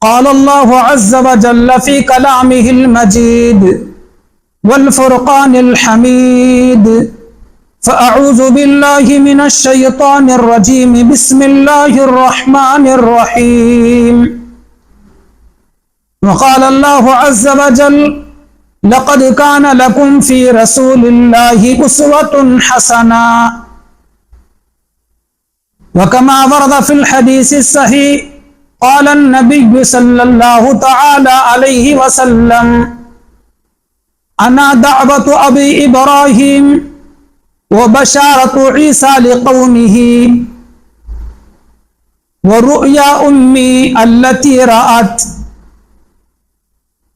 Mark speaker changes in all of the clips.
Speaker 1: قال الله عز وجل في كلامه المجيد والفرقان الحميد فأعوذ بالله من الشيطان الرجيم بسم الله الرحمن الرحيم وقال الله عز وجل لقد كان لكم في رسول الله أسوة حسنة وكما ورد في الحديث الصحيح قال النبي صلى الله تعالى عليه وسلم أنا دعوة أبي إبراهيم وبشارة عيسى لقومه ورؤيا أمي التي رأت.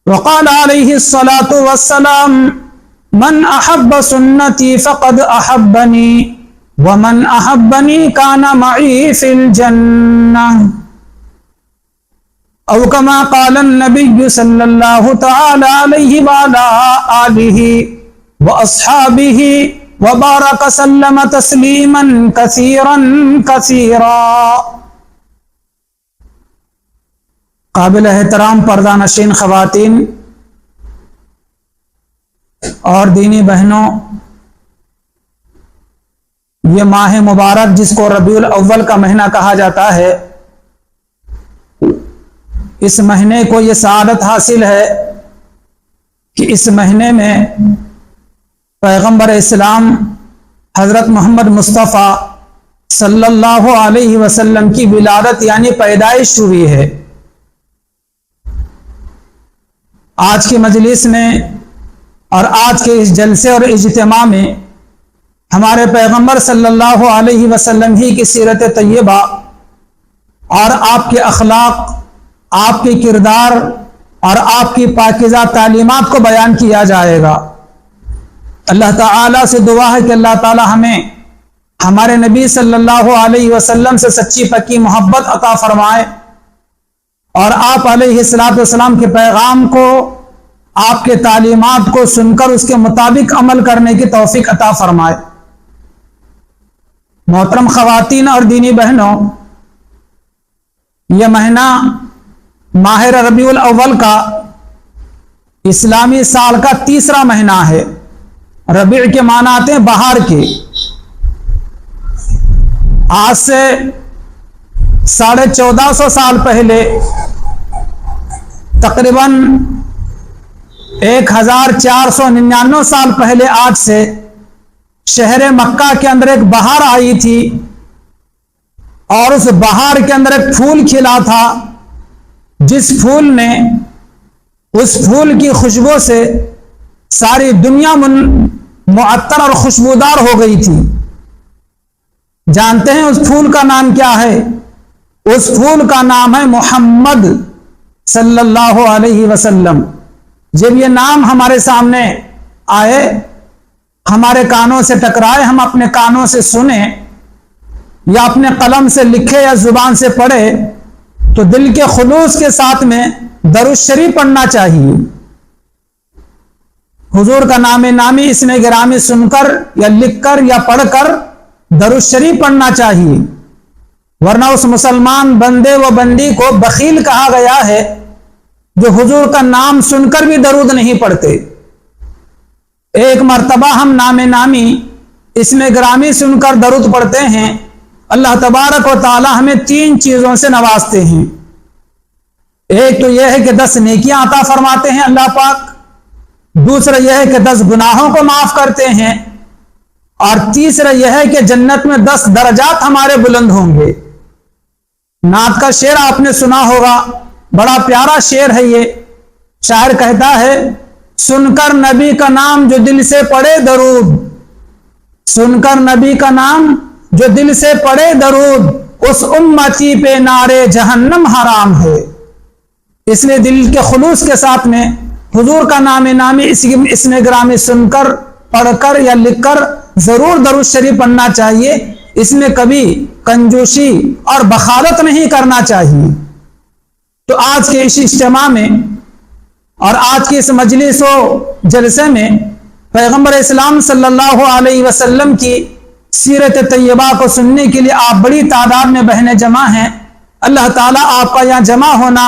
Speaker 1: وقال عليه الصلاة والسلام من أحب سنتي فقد أحبني ومن أحبني كان معي في الجنة او كما قال النبي صلى الله تعالى عليه وعلى آله واصحابه وبارك سلم تسلیما كثيرا كثيرا. قابل احترام پردہ نشین خواتین اور دینی بہنوں، یہ ماہ مبارک جس کو ربیع الاول کا مہینہ کہا جاتا ہے، اس مہینے کو یہ سعادت حاصل ہے کہ اس مہینے میں پیغمبر اسلام حضرت محمد مصطفیٰ صلی اللہ علیہ وسلم کی ولادت یعنی پیدائش ہوئی ہے. آج کی مجلس میں اور آج کے اس جلسے اور اجتماع میں ہمارے پیغمبر صلی اللہ علیہ وسلم ہی کی سیرت طیبہ اور آپ کے اخلاق، آپ کی کردار اور آپ کی پاکیزہ تعلیمات کو بیان کیا جائے گا. اللہ تعالیٰ سے دعا ہے کہ اللہ تعالیٰ ہمیں ہمارے نبی صلی اللہ علیہ وسلم سے سچی پکی محبت عطا فرمائے اور آپ علیہ السلام کے پیغام کو، آپ کے تعلیمات کو سن کر اس کے مطابق عمل کرنے کی توفیق عطا فرمائے. محترم خواتین اور دینی بہنوں، یہ مہینہ ماہ ربیع الاول کا اسلامی سال کا تیسرا مہینہ ہے. ربیع کے معنی آتے ہیں بہار کے. آج سے 1450 سال پہلے، تقریباً 1499 سال پہلے آج سے شہر مکہ کے اندر ایک بہار آئی تھی اور اس بہار کے اندر ایک پھول کھلا تھا، جس پھول نے، اس پھول کی خوشبو سے ساری دنیا معطر اور خوشبودار ہو گئی تھی. جانتے ہیں اس پھول کا نام کیا ہے؟ اس پھول کا نام ہے محمد صلی اللہ علیہ وسلم. جب یہ نام ہمارے سامنے آئے، ہمارے کانوں سے ٹکرائے، ہم اپنے کانوں سے سنیں یا اپنے قلم سے لکھے یا زبان سے پڑھے، تو دل کے خلوص کے ساتھ میں درود شریف پڑھنا چاہیے. حضور کا نام نامی اسم گرامی سن کر یا لکھ کر یا پڑھ کر درود شریف پڑھنا چاہیے، ورنہ اس مسلمان بندے و بندی کو بخیل کہا گیا ہے جو حضور کا نام سن کر بھی درود نہیں پڑھتے. ایک مرتبہ ہم نام نامی اسم گرامی سن کر درود پڑھتے ہیں، اللہ تبارک و تعالی ہمیں 3 چیزوں سے نوازتے ہیں. ایک تو یہ ہے کہ 10 نیکیاں عطا فرماتے ہیں اللہ پاک، دوسرا یہ ہے کہ 10 گناہوں کو معاف کرتے ہیں، اور تیسرا یہ ہے کہ جنت میں 10 درجات ہمارے بلند ہوں گے. نعت کا شعر آپ نے سنا ہوگا، بڑا پیارا شعر ہے یہ. شاعر کہتا ہے، سن کر نبی کا نام جو دل سے پڑھے درود، سن کر نبی کا نام جو دل سے پڑھے درود، اس امتی پہ نارے جہنم حرام ہے. اس لیے دل کے خلوص کے ساتھ میں حضور کا نام نامی اسم گرامی سن کر، پڑھ کر یا لکھ کر ضرور درود شریف پڑھنا چاہیے. اس میں کبھی کنجوسی اور بخالت نہیں کرنا چاہیے. تو آج کے اس اجتماع میں اور آج کی اس مجلس و جلسے میں پیغمبر اسلام صلی اللہ علیہ وسلم کی سیرت طیبہ کو سننے کے لیے آپ بڑی تعداد میں بہنیں جمع ہیں. اللہ تعالیٰ آپ کا یہاں جمع ہونا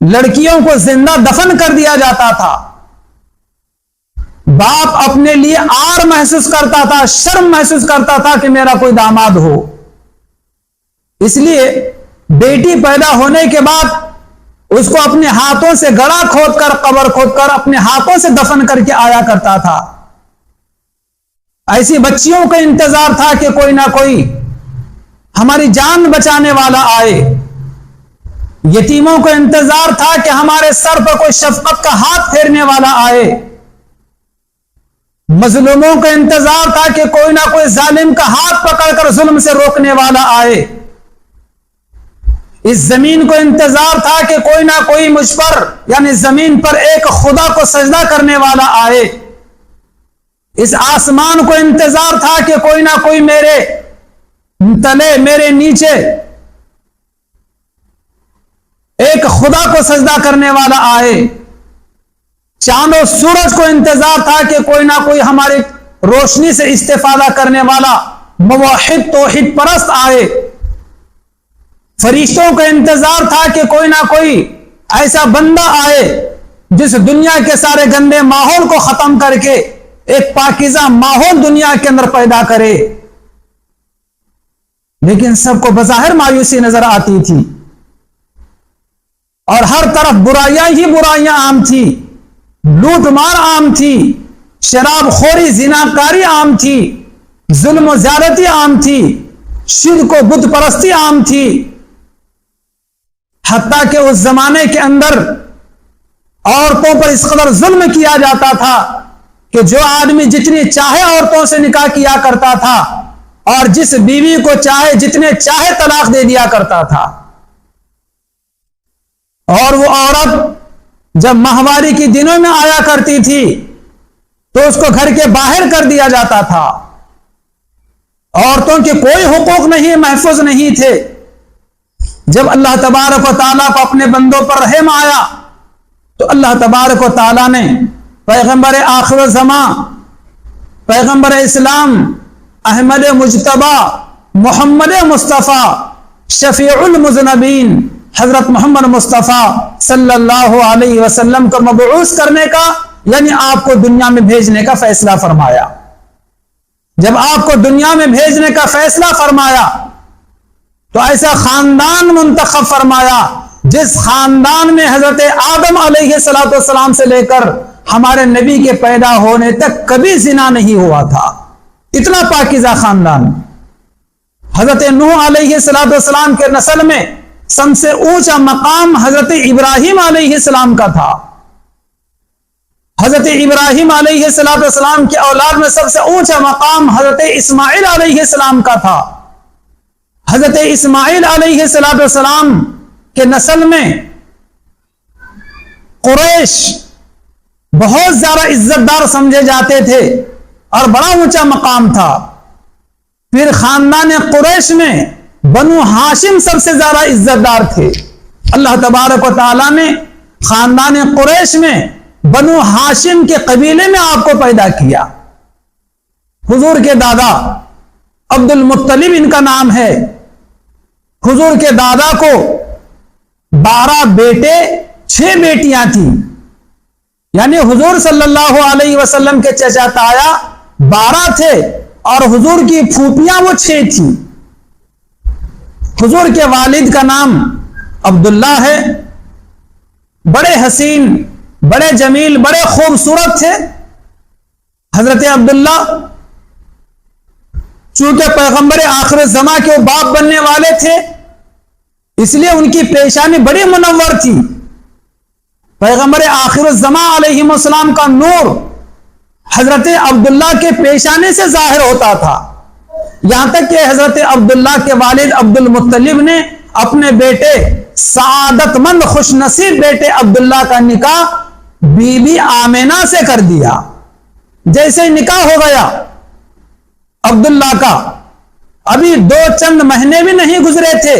Speaker 1: لڑکیوں کو زندہ دفن کر دیا جاتا تھا، باپ اپنے لیے آر محسوس کرتا تھا، شرم محسوس کرتا تھا کہ میرا کوئی داماد ہو، اس لیے بیٹی پیدا ہونے کے بعد اس کو اپنے ہاتھوں سے گڑھا کھود کر، قبر کھود کر اپنے ہاتھوں سے دفن کر کے آیا کرتا تھا۔ ایسی بچیوں کا انتظار تھا کہ کوئی نہ کوئی ہماری جان بچانے والا آئے، یتیموں کو انتظار تھا کہ ہمارے سر پر کوئی شفقت کا ہاتھ پھیرنے والا آئے، مظلوموں کا انتظار تھا کہ کوئی نہ کوئی ظالم کا ہاتھ پکڑ کر ظلم سے روکنے والا آئے، اس زمین کو انتظار تھا کہ کوئی نہ کوئی مجھ پر یعنی زمین پر ایک خدا کو سجدہ کرنے والا آئے، اس آسمان کو انتظار تھا کہ کوئی نہ کوئی میرے تلے میرے نیچے ایک خدا کو سجدہ کرنے والا آئے، چاند و سورج کو انتظار تھا کہ کوئی نہ کوئی ہماری روشنی سے استفادہ کرنے والا موحد توحید پرست آئے، فرشتوں کا انتظار تھا کہ کوئی نہ کوئی ایسا بندہ آئے جس دنیا کے سارے گندے ماحول کو ختم کر کے ایک پاکیزہ ماحول دنیا کے اندر پیدا کرے، لیکن سب کو بظاہر مایوسی نظر آتی تھی اور ہر طرف برائیاں ہی برائیاں عام تھی، لوٹ مار عام تھی، شراب خوری زناکاری عام تھی، ظلم و زیادتی عام تھی، شرک و بت پرستی عام تھی، حتیٰ کہ اس زمانے کے اندر عورتوں پر اس قدر ظلم کیا جاتا تھا کہ جو آدمی جتنی چاہے عورتوں سے نکاح کیا کرتا تھا اور جس بیوی کو چاہے جتنے چاہے طلاق دے دیا کرتا تھا، اور وہ عورت جب ماہواری کے دنوں میں آیا کرتی تھی تو اس کو گھر کے باہر کر دیا جاتا تھا، عورتوں کے کوئی حقوق نہیں، محفوظ نہیں تھے۔ جب اللہ تبارک و تعالیٰ کو اپنے بندوں پر رحم آیا تو اللہ تبارک و تعالیٰ نے پیغمبر آخر الزمان، پیغمبر اسلام احمد مجتبی محمد مصطفیٰ شفیع المذنبین حضرت محمد مصطفیٰ صلی اللہ علیہ وسلم کو مبعوث کرنے کا یعنی آپ کو دنیا میں بھیجنے کا فیصلہ فرمایا۔ جب آپ کو دنیا میں بھیجنے کا فیصلہ فرمایا تو ایسا خاندان منتخب فرمایا جس خاندان میں حضرت آدم علیہ السلام سے لے کر ہمارے نبی کے پیدا ہونے تک کبھی زنا نہیں ہوا تھا، اتنا پاکیزہ خاندان۔ حضرت نوح علیہ السلام کے نسل میں سب سے اونچا مقام حضرت ابراہیم علیہ السلام کا تھا، حضرت ابراہیم علیہ السلام کی اولاد میں سب سے اونچا مقام حضرت اسماعیل علیہ السلام کا تھا۔ حضرت اسماعیل علیہ السلام کے نسل میں قریش بہت زیادہ عزت دار سمجھے جاتے تھے اور بڑا اونچا مقام تھا۔ پھر خاندان قریش میں بنو ہاشم سب سے زیادہ عزت دار تھے۔ اللہ تبارک و تعالیٰ نے خاندان قریش میں بنو ہاشم کے قبیلے میں آپ کو پیدا کیا۔ حضور کے دادا عبد المطلب ان کا نام ہے۔ حضور کے دادا کو 12 بیٹے 6 بیٹیاں تھیں، یعنی حضور صلی اللہ علیہ وسلم کے چچا تایا 12 تھے اور حضور کی پھوپھیاں وہ 6 تھیں۔ حضور کے والد کا نام عبداللہ ہے، بڑے حسین، بڑے جمیل، بڑے خوبصورت تھے۔ حضرت عبداللہ چونکہ پیغمبر آخر زمان کے وہ باپ بننے والے تھے، اس لیے ان کی پیشانی بڑی منور تھی۔ پیغمبر آخر الزمان علیہ السلام کا نور حضرت عبداللہ کے پیشانی سے ظاہر ہوتا تھا، یہاں تک کہ حضرت عبداللہ کے والد عبد المطلب نے اپنے بیٹے سعادت مند خوش نصیب بیٹے عبداللہ کا نکاح بی بی آمینہ سے کر دیا۔ جیسے نکاح ہو گیا عبداللہ کا، ابھی 2 چند مہینے بھی نہیں گزرے تھے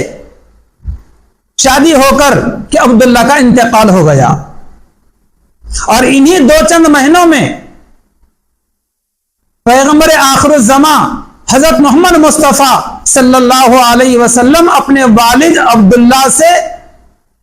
Speaker 1: شادی ہو کر کہ عبداللہ کا انتقال ہو گیا، اور انہی 2 چند مہینوں میں پیغمبر آخر الزمان حضرت محمد مصطفیٰ صلی اللہ علیہ وسلم اپنے والد عبداللہ سے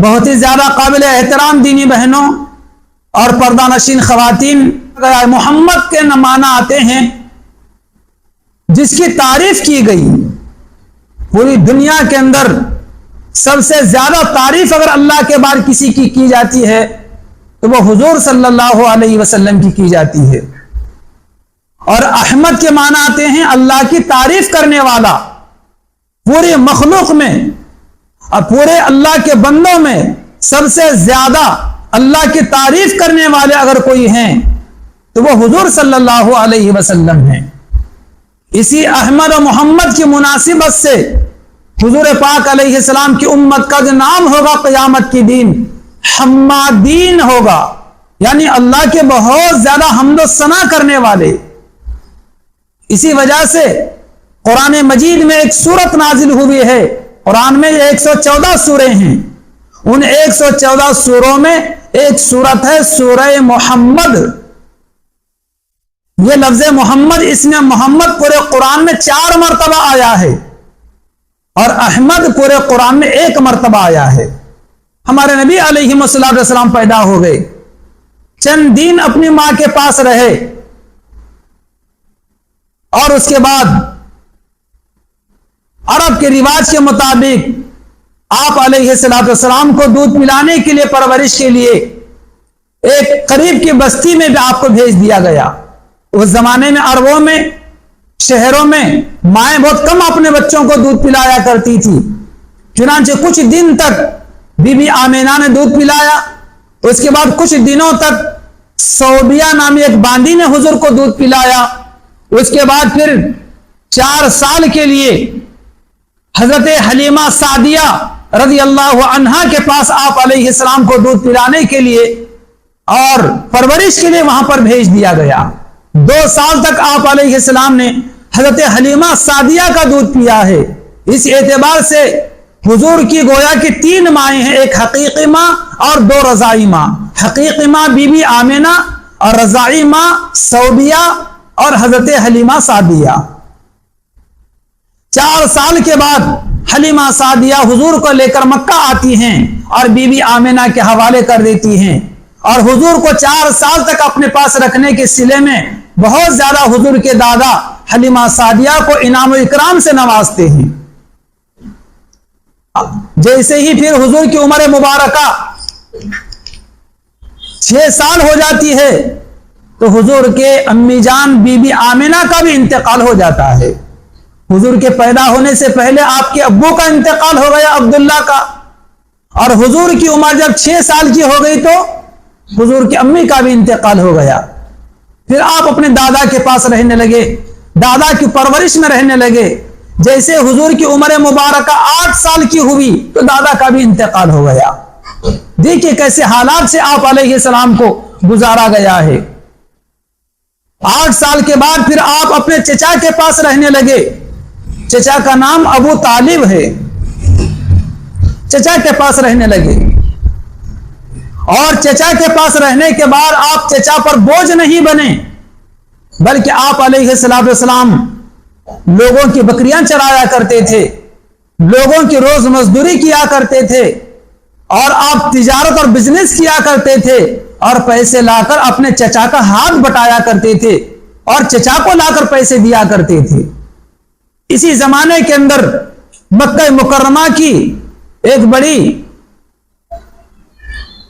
Speaker 1: بہت ہی زیادہ قابل احترام دینی بہنوں اور پردہ نشین خواتین، محمد کے معنی آتے ہیں جس کی تعریف کی گئی پوری دنیا کے اندر سب سے زیادہ تعریف اگر اللہ کے بعد کسی کی جاتی ہے تو وہ حضور صلی اللہ علیہ وسلم کی جاتی ہے۔ اور احمد کے معنی آتے ہیں اللہ کی تعریف کرنے والا۔ پورے مخلوق میں اور پورے اللہ کے بندوں میں سب سے زیادہ اللہ کی تعریف کرنے والے اگر کوئی ہیں تو وہ حضور صلی اللہ علیہ وسلم ہیں۔ اسی احمد و محمد کی مناسبت سے حضور پاک علیہ السلام کی امت کا جو نام ہوگا قیامت کی دن حمادین ہوگا، یعنی اللہ کے بہت زیادہ حمد و ثنا کرنے والے۔ اسی وجہ سے قرآن مجید میں ایک سورت نازل ہوئی ہے۔ قرآن میں 114 سورے ہیں، ان 114 سوروں میں ایک سورت ہے سورہ محمد۔ یہ لفظ محمد، اس میں محمد پورے قرآن میں 4 مرتبہ آیا ہے اور احمد پورے قرآن میں 1 مرتبہ آیا ہے۔ ہمارے نبی علیہ السلام پیدا ہو گئے، چند دن اپنی ماں کے پاس رہے اور اس کے بعد عرب کے رواج کے مطابق آپ علیہ السلام کو دودھ پلانے کے لیے، پرورش کے لیے ایک قریب کی بستی میں بھی آپ کو بھیج دیا گیا۔ اس زمانے میں عربوں میں، شہروں میں مائیں بہت کم اپنے بچوں کو دودھ پلایا کرتی تھی، چنانچہ کچھ دن تک بی بی آمینہ نے دودھ پلایا، اس کے بعد کچھ دنوں تک صوبیہ نامی ایک باندی نے حضور کو دودھ پلایا، اس کے بعد پھر 4 سال کے لیے حضرت حلیمہ سعدیہ رضی اللہ عنہا کے پاس آپ علیہ السلام کو دودھ پلانے کے لیے اور پرورش کے لیے وہاں پر بھیج دیا گیا۔ 2 سال تک آپ علیہ السلام نے حضرت حلیمہ سعدیہ کا دودھ پیا ہے۔ اس اعتبار سے حضور کی گویا کی 3 مائیں ہیں، ایک حقیقی ماں اور 2 رضائی ماں۔ حقیقی ماں بی بی آمینہ اور رضائی ماں صوبیہ اور حضرت حلیمہ سعدیہ۔ 4 سال کے بعد حلیمہ سعدیہ حضور کو لے کر مکہ آتی ہیں اور بی بی آمینہ کے حوالے کر دیتی ہیں، اور حضور کو 4 سال تک اپنے پاس رکھنے کے صلے میں بہت زیادہ حضور کے دادا حلیمہ سعدیہ کو انعام و اکرام سے نوازتے ہیں۔ جیسے ہی پھر حضور کی عمر مبارکہ 6 سال ہو جاتی ہے تو حضور کے امی جان بی بی آمینہ کا بھی انتقال ہو جاتا ہے۔ حضور کے پیدا ہونے سے پہلے آپ کے ابو کا انتقال ہو گیا عبداللہ کا، اور حضور کی عمر جب 6 سال کی ہو گئی تو حضور کی امی کا بھی انتقال ہو گیا۔ پھر آپ اپنے دادا کے پاس رہنے لگے، دادا کی پرورش میں رہنے لگے۔ جیسے حضور کی عمر مبارکہ 8 سال کی ہوئی تو دادا کا بھی انتقال ہو گیا۔ دیکھیے کیسے حالات سے آپ علیہ السلام کو گزارا گیا ہے۔ 8 سال کے بعد پھر آپ اپنے چچا کے پاس رہنے لگے، چچا کا نام ابو طالب ہے، چچا کے پاس رہنے لگے، اور چچا کے پاس رہنے کے بعد آپ چچا پر بوجھ نہیں بنے، بلکہ آپ علیہ السلام لوگوں کی بکریاں چرایا کرتے تھے، لوگوں کی روز مزدوری کیا کرتے تھے، اور آپ تجارت اور بزنس کیا کرتے تھے، اور پیسے لا کر اپنے چچا کا ہاتھ بٹایا کرتے تھے اور چچا کو لا کر پیسے دیا کرتے تھے۔ اسی زمانے کے اندر مکہ مکرمہ کی ایک بڑی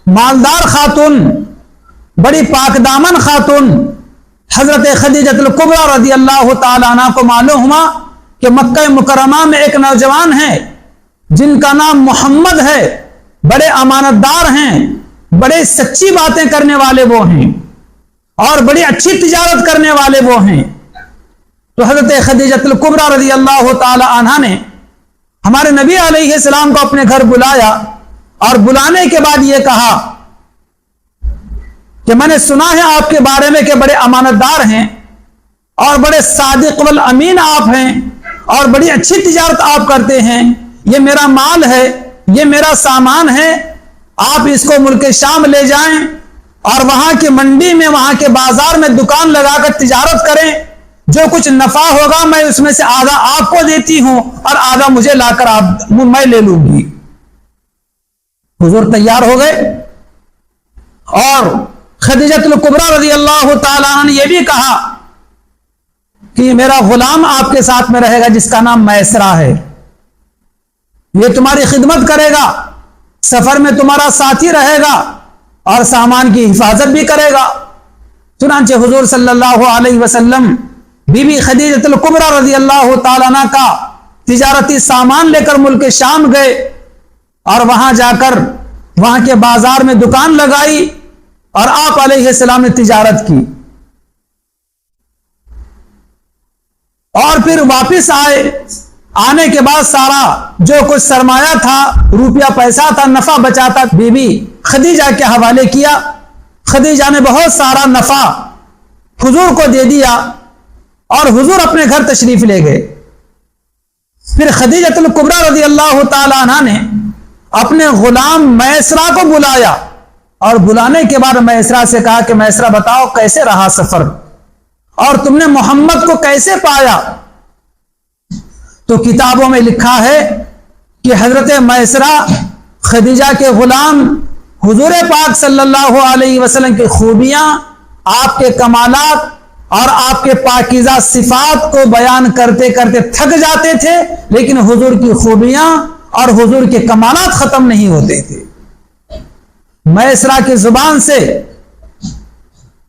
Speaker 1: مالدار خاتون، بڑی پاک دامن خاتون حضرت خدیجہ الکبریٰ رضی اللہ تعالیٰ عنہ کو معلوم ہوا کہ مکہ مکرمہ میں ایک نوجوان ہے جن کا نام محمد ہے، بڑے امانت دار ہیں، بڑے سچی باتیں کرنے والے وہ ہیں، اور بڑی اچھی تجارت کرنے والے وہ ہیں۔ تو حضرت خدیجہ الکبریٰ رضی اللہ تعالی عنہا نے ہمارے نبی علیہ السلام کو اپنے گھر بلایا، اور بلانے کے بعد یہ کہا کہ میں نے سنا ہے آپ کے بارے میں کہ بڑے امانت دار ہیں اور بڑے صادق والامین آپ ہیں اور بڑی اچھی تجارت آپ کرتے ہیں، یہ میرا مال ہے، یہ میرا سامان ہے، آپ اس کو ملک شام لے جائیں اور وہاں کی منڈی میں، وہاں کے بازار میں دکان لگا کر تجارت کریں، جو کچھ نفع ہوگا میں اس میں سے آدھا آپ کو دیتی ہوں اور آدھا مجھے لا کر میں لے لوں گی۔ حضور تیار ہو گئے، اور خدیجہ الکبریٰ رضی اللہ تعالیٰ عنہ نے یہ بھی کہا کہ یہ میرا غلام آپ کے ساتھ میں رہے گا جس کا نام میسرہ ہے، یہ تمہاری خدمت کرے گا، سفر میں تمہارا ساتھی رہے گا اور سامان کی حفاظت بھی کرے گا۔ چنانچہ حضور صلی اللہ علیہ وسلم بی بی خدیجہ الکبریٰ رضی اللہ تعالیٰ عنہ کا تجارتی سامان لے کر ملک شام گئے، اور وہاں جا کر وہاں کے بازار میں دکان لگائی اور آپ علیہ السلام نے تجارت کی، اور پھر واپس آنے کے بعد سارا جو کچھ سرمایہ تھا، روپیہ پیسہ تھا، نفع بچا تھا، بی بی خدیجہ کے حوالے کیا۔ خدیجہ نے بہت سارا نفع حضور کو دے دیا اور حضور اپنے گھر تشریف لے گئے۔ پھر خدیجہ الکبریٰ رضی اللہ تعالی عنہ نے اپنے غلام میسرہ کو بلایا، اور بلانے کے بعد میسرہ سے کہا کہ میسرہ بتاؤ کیسے رہا سفر، اور تم نے محمد کو کیسے پایا؟ تو کتابوں میں لکھا ہے کہ حضرت میسرہ خدیجہ کے غلام حضور پاک صلی اللہ علیہ وسلم کی خوبیاں، آپ کے کمالات اور آپ کے پاکیزہ صفات کو بیان کرتے کرتے تھک جاتے تھے، لیکن حضور کی خوبیاں اور حضور کے کمالات ختم نہیں ہوتے تھے۔ میسرہ کی زبان سے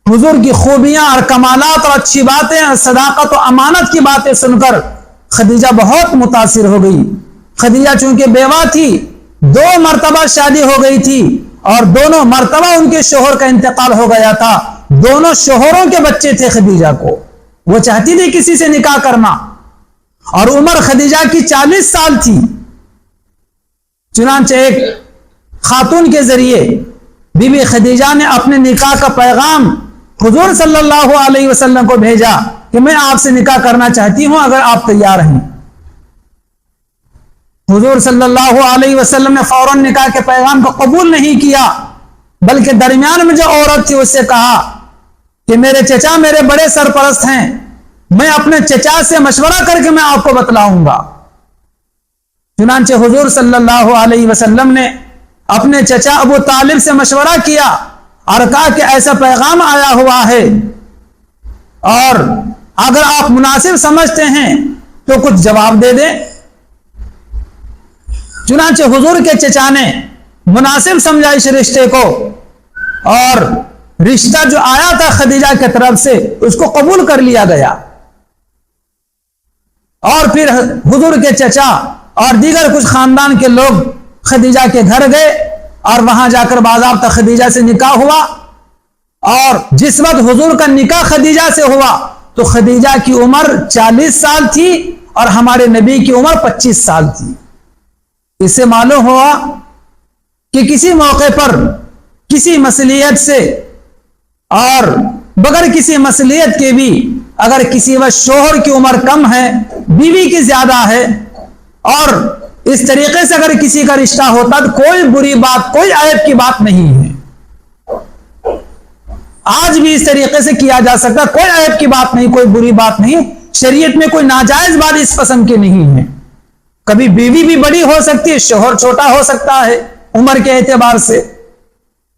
Speaker 1: حضور کی خوبیاں اور کمالات اور اچھی باتیں اور صداقت و امانت کی باتیں سن کر خدیجہ بہت متاثر ہو گئی۔ خدیجہ چونکہ بیوہ تھی، 2 مرتبہ شادی ہو گئی تھی، اور دونوں مرتبہ ان کے شوہر کا انتقال ہو گیا تھا، دونوں شوہروں کے بچے تھے خدیجہ کو، وہ چاہتی تھی کسی سے نکاح کرنا، اور عمر خدیجہ کی 40 سال تھی۔ چنانچہ ایک خاتون کے ذریعے بی بی خدیجہ نے اپنے نکاح کا پیغام حضور صلی اللہ علیہ وسلم کو بھیجا کہ میں آپ سے نکاح کرنا چاہتی ہوں اگر آپ تیار ہیں۔ حضور صلی اللہ علیہ وسلم نے فوراً نکاح کے پیغام کو قبول نہیں کیا، بلکہ درمیان میں جو عورت تھی اس سے کہا کہ میرے چچا میرے بڑے سرپرست ہیں، میں اپنے چچا سے مشورہ کر کے میں آپ کو بتلاؤں گا۔ چنانچہ حضور صلی اللہ علیہ وسلم نے اپنے چچا ابو طالب سے مشورہ کیا اور کہا کہ ایسا پیغام آیا ہوا ہے، اور اگر آپ مناسب سمجھتے ہیں تو کچھ جواب دے دیں۔ چنانچہ حضور کے چچا نے مناسب سمجھا اس رشتے کو، اور رشتہ جو آیا تھا خدیجہ کی طرف سے اس کو قبول کر لیا گیا۔ اور پھر حضور کے چچا اور دیگر کچھ خاندان کے لوگ خدیجہ کے گھر گئے، اور وہاں جا کر باضابطہ خدیجہ سے نکاح ہوا، اور جس وقت حضور کا نکاح خدیجہ سے ہوا تو خدیجہ کی عمر 40 سال تھی اور ہمارے نبی کی عمر 25 سال تھی۔ اس سے معلوم ہوا کہ کسی موقع پر کسی مصلیحت سے اور بغیر کسی مصلیحت کے بھی اگر کسی وقت شوہر کی عمر کم ہے، بیوی کی زیادہ ہے، اور اس طریقے سے اگر کسی کا رشتہ ہوتا تو کوئی بری بات، کوئی عیب کی بات نہیں ہے۔ آج بھی اس طریقے سے کیا جا سکتا، کوئی عیب کی بات نہیں، کوئی بری بات نہیں، شریعت میں کوئی ناجائز بات اس قسم کی نہیں ہے۔ کبھی بیوی بھی بڑی ہو سکتی ہے، شوہر چھوٹا ہو سکتا ہے عمر کے اعتبار سے،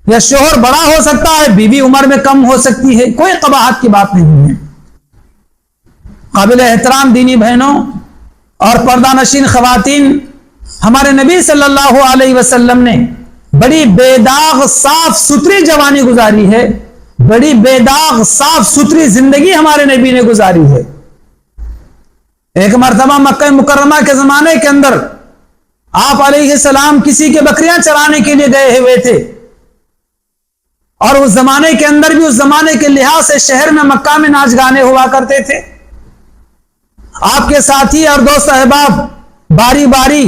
Speaker 1: یا شوہر بڑا ہو سکتا ہے، بیوی عمر میں کم ہو سکتی ہے، کوئی قباحت کی بات نہیں ہے۔ قابل احترام دینی بہنوں اور پردہ نشین خواتین، ہمارے نبی صلی اللہ علیہ وسلم نے بڑی بے داغ صاف ستھری جوانی گزاری ہے، بڑی بے داغ صاف ستھری زندگی ہمارے نبی نے گزاری ہے۔ ایک مرتبہ مکہ مکرمہ کے زمانے کے اندر آپ علیہ السلام کسی کے بکریاں چرانے کے لیے گئے ہوئے تھے، اور اس زمانے کے اندر بھی اس زمانے کے لحاظ سے شہر میں مکہ میں ناچ گانے ہوا کرتے تھے۔ آپ کے ساتھی اور دوست احباب باری باری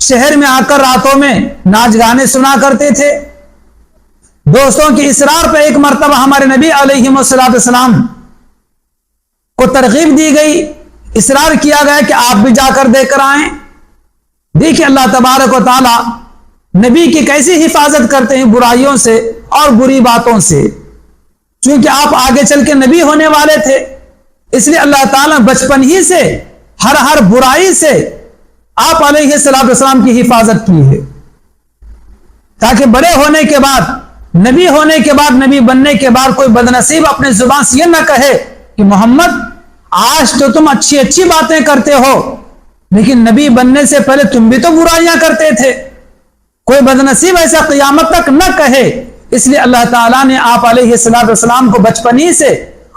Speaker 1: شہر میں آ کر راتوں میں ناچ گانے سنا کرتے تھے۔ دوستوں کی اصرار پہ ایک مرتبہ ہمارے نبی علیہ السلام کو ترغیب دی گئی، اصرار کیا گیا کہ آپ بھی جا کر دے کر آئیں۔ دیکھیں اللہ تبارک و تعالی نبی کی کیسی حفاظت کرتے ہیں برائیوں سے اور بری باتوں سے، چونکہ آپ آگے چل کے نبی ہونے والے تھے، اس لیے اللہ تعالیٰ بچپن ہی سے ہر برائی سے آپ علیہ السلام کی حفاظت کی ہے۔ تاکہ بڑے ہونے کے بعد، نبی ہونے کے بعد، نبی بننے کے بعد کوئی بدنصیب اپنے زبان سے یہ نہ کہے کہ محمد آج تو تم اچھی اچھی باتیں کرتے ہو، لیکن نبی بننے سے پہلے تم بھی تو برائیاں کرتے تھے۔ کوئی بدنصیب ایسا قیامت تک نہ کہے۔ اس لیے اللہ تعالیٰ نے آپ علیہ السلام کو بچپن ہی سے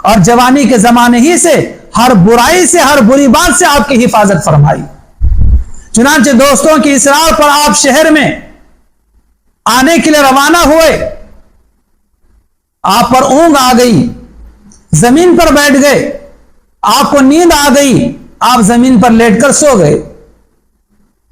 Speaker 1: اور جوانی کے زمانے ہی سے ہر برائی سے، ہر بری بات سے آپ کی حفاظت فرمائی۔ چنانچہ دوستوں کی اصرار پر آپ شہر میں آنے کے لیے روانہ ہوئے، آپ پر اونگ آ گئی، زمین پر بیٹھ گئے، آپ کو نیند آ گئی، آپ زمین پر لیٹ کر سو گئے۔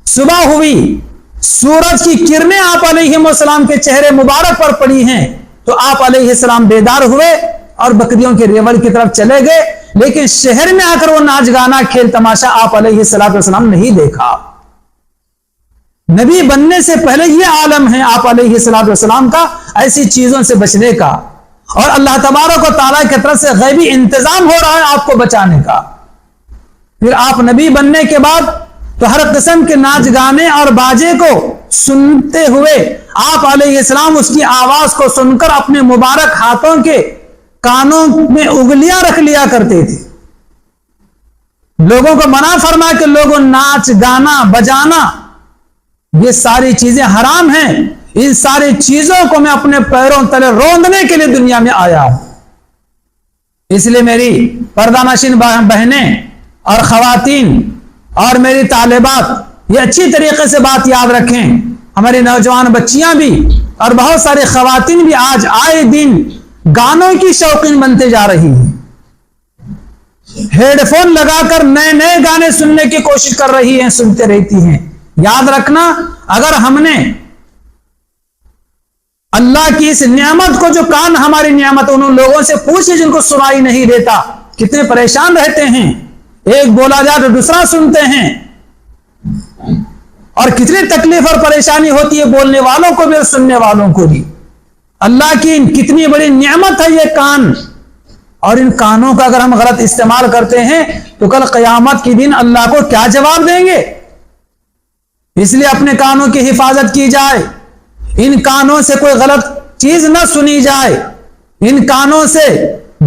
Speaker 1: صبح ہوئی، سورج کی کرنیں آپ علیہ السلام کے چہرے مبارک پر پڑی ہیں، تو آپ علیہ السلام بیدار ہوئے اور بکریوں کے ریوڑ کی طرف چلے گئے، لیکن شہر میں آ کر وہ ناچ گانا، کھیل تماشا آپ علیہ السلام نہیں دیکھا۔ نبی بننے سے پہلے یہ عالم ہے آپ علیہ السلام کا ایسی چیزوں سے بچنے کا، اور اللہ تبارک و تعالیٰ کی طرف سے غیبی انتظام ہو رہا ہے آپ کو بچانے کا۔ پھر آپ نبی بننے کے بعد تو ہر قسم کے ناچ گانے اور باجے کو سنتے ہوئے آپ علیہ السلام اس کی آواز کو سن کر اپنے مبارک ہاتھوں کے کانوں میں انگلیاں رکھ لیا کرتے تھے۔ لوگوں کو منع فرما کہ لوگوں ناچ گانا بجانا یہ ساری چیزیں حرام ہیں، ان ساری چیزوں کو میں اپنے پیروں تلے روندنے کے لیے دنیا میں آیا ہوں۔ اس لیے میری پردہ نشین بہنیں اور خواتین اور میری طالبات یہ اچھی طریقے سے بات یاد رکھیں، ہماری نوجوان بچیاں بھی اور بہت سارے خواتین بھی آج آئے دن گانوں کی شوقین بنتے جا رہی ہیں، ہیڈ فون لگا کر نئے نئے گانے سننے کی کوشش کر رہی ہیں، سنتے رہتی ہیں۔ یاد رکھنا، اگر ہم نے اللہ کی اس نعمت کو، جو کان ہماری نعمت، ان لوگوں سے پوچھے جن کو سنائی نہیں دیتا، کتنے پریشان رہتے ہیں، ایک بولا جائے تو دوسرا سنتے ہیں، اور کتنی تکلیف اور پریشانی ہوتی ہے بولنے والوں کو بھی اور سننے والوں کو بھی۔ اللہ کی کتنی بڑی نعمت ہے یہ کان، اور ان کانوں کا اگر ہم غلط استعمال کرتے ہیں تو کل قیامت کے دن اللہ کو کیا جواب دیں گے؟ اس لیے اپنے کانوں کی حفاظت کی جائے، ان کانوں سے کوئی غلط چیز نہ سنی جائے، ان کانوں سے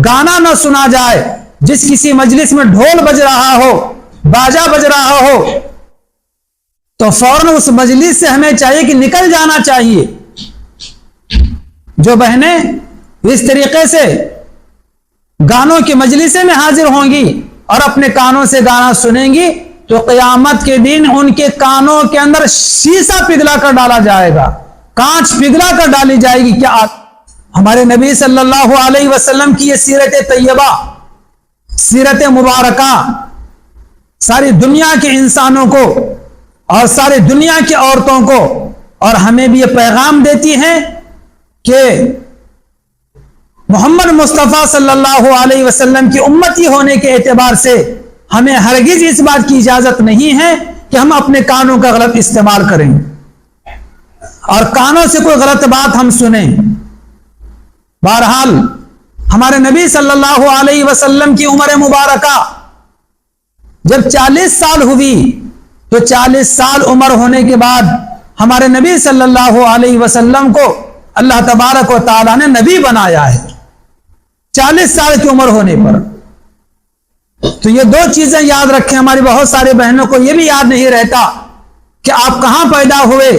Speaker 1: گانا نہ سنا جائے۔ جس کسی مجلس میں ڈھول بج رہا ہو، باجا بج رہا ہو، تو فوراً اس مجلس سے ہمیں چاہیے کہ نکل جانا چاہیے۔ جو بہنیں اس طریقے سے گانوں کی مجلسیں میں حاضر ہوں گی اور اپنے کانوں سے گانا سنیں گی، تو قیامت کے دن ان کے کانوں کے اندر شیشہ پگھلا کر ڈالا جائے گا، کانچ پگھلا کر ڈالی جائے گی۔ کیا ہمارے نبی صلی اللہ علیہ وسلم کی یہ سیرت طیبہ، سیرت مبارکہ ساری دنیا کے انسانوں کو اور ساری دنیا کی عورتوں کو اور ہمیں بھی یہ پیغام دیتی ہے کہ محمد مصطفیٰ صلی اللہ علیہ وسلم کی امتی ہونے کے اعتبار سے ہمیں ہرگز اس بات کی اجازت نہیں ہے کہ ہم اپنے کانوں کا غلط استعمال کریں اور کانوں سے کوئی غلط بات ہم سنیں۔ بہرحال ہمارے نبی صلی اللہ علیہ وسلم کی عمر مبارکہ جب 40 سال ہوئی تو 40 سال عمر ہونے کے بعد ہمارے نبی صلی اللہ علیہ وسلم کو اللہ تبارک و تعالیٰ نے نبی بنایا ہے 40 سال کی عمر ہونے پر۔ تو یہ دو چیزیں یاد رکھیں، ہماری بہت سارے بہنوں کو یہ بھی یاد نہیں رہتا کہ آپ کہاں پیدا ہوئے،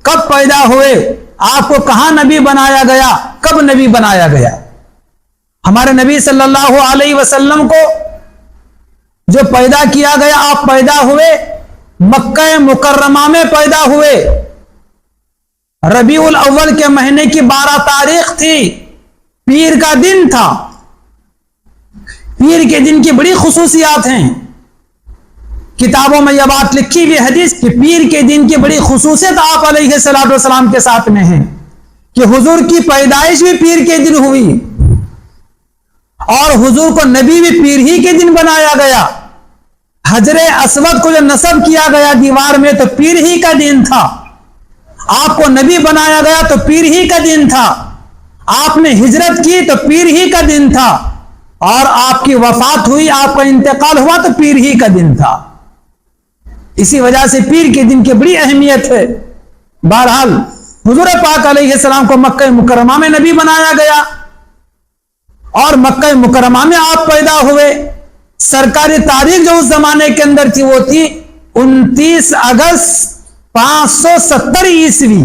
Speaker 1: کب پیدا ہوئے، آپ کو کہاں نبی بنایا گیا، کب نبی بنایا گیا۔ ہمارے نبی صلی اللہ علیہ وسلم کو جو پیدا کیا گیا، آپ پیدا ہوئے مکہ مکرمہ میں پیدا ہوئے، ربیع الاول کے مہینے کی 12 تاریخ تھی، پیر کا دن تھا۔ پیر کے دن کی بڑی خصوصیات ہیں، کتابوں میں یہ بات لکھی ہوئی حدیث کہ پیر کے دن کی بڑی خصوصیت آپ علیہ السلام کے ساتھ میں ہے کہ حضور کی پیدائش بھی پیر کے دن ہوئی اور حضور کو نبی بھی پیر ہی کے دن بنایا گیا۔ حجر اسود کو جو نصب کیا گیا دیوار میں تو پیر ہی کا دن تھا، آپ کو نبی بنایا گیا تو پیر ہی کا دن تھا، آپ نے ہجرت کی تو پیر ہی کا دن تھا، اور آپ کی وفات ہوئی، آپ کا انتقال ہوا تو پیر ہی کا دن تھا۔ اسی وجہ سے پیر کے دن کی بڑی اہمیت ہے۔ بہرحال حضور پاک علیہ السلام کو مکہ مکرمہ میں نبی بنایا گیا اور مکہ مکرمہ میں آپ پیدا ہوئے. سرکاری تاریخ جو اس زمانے کے اندر تھی وہ تھی 29 اگست 570 عیسوی.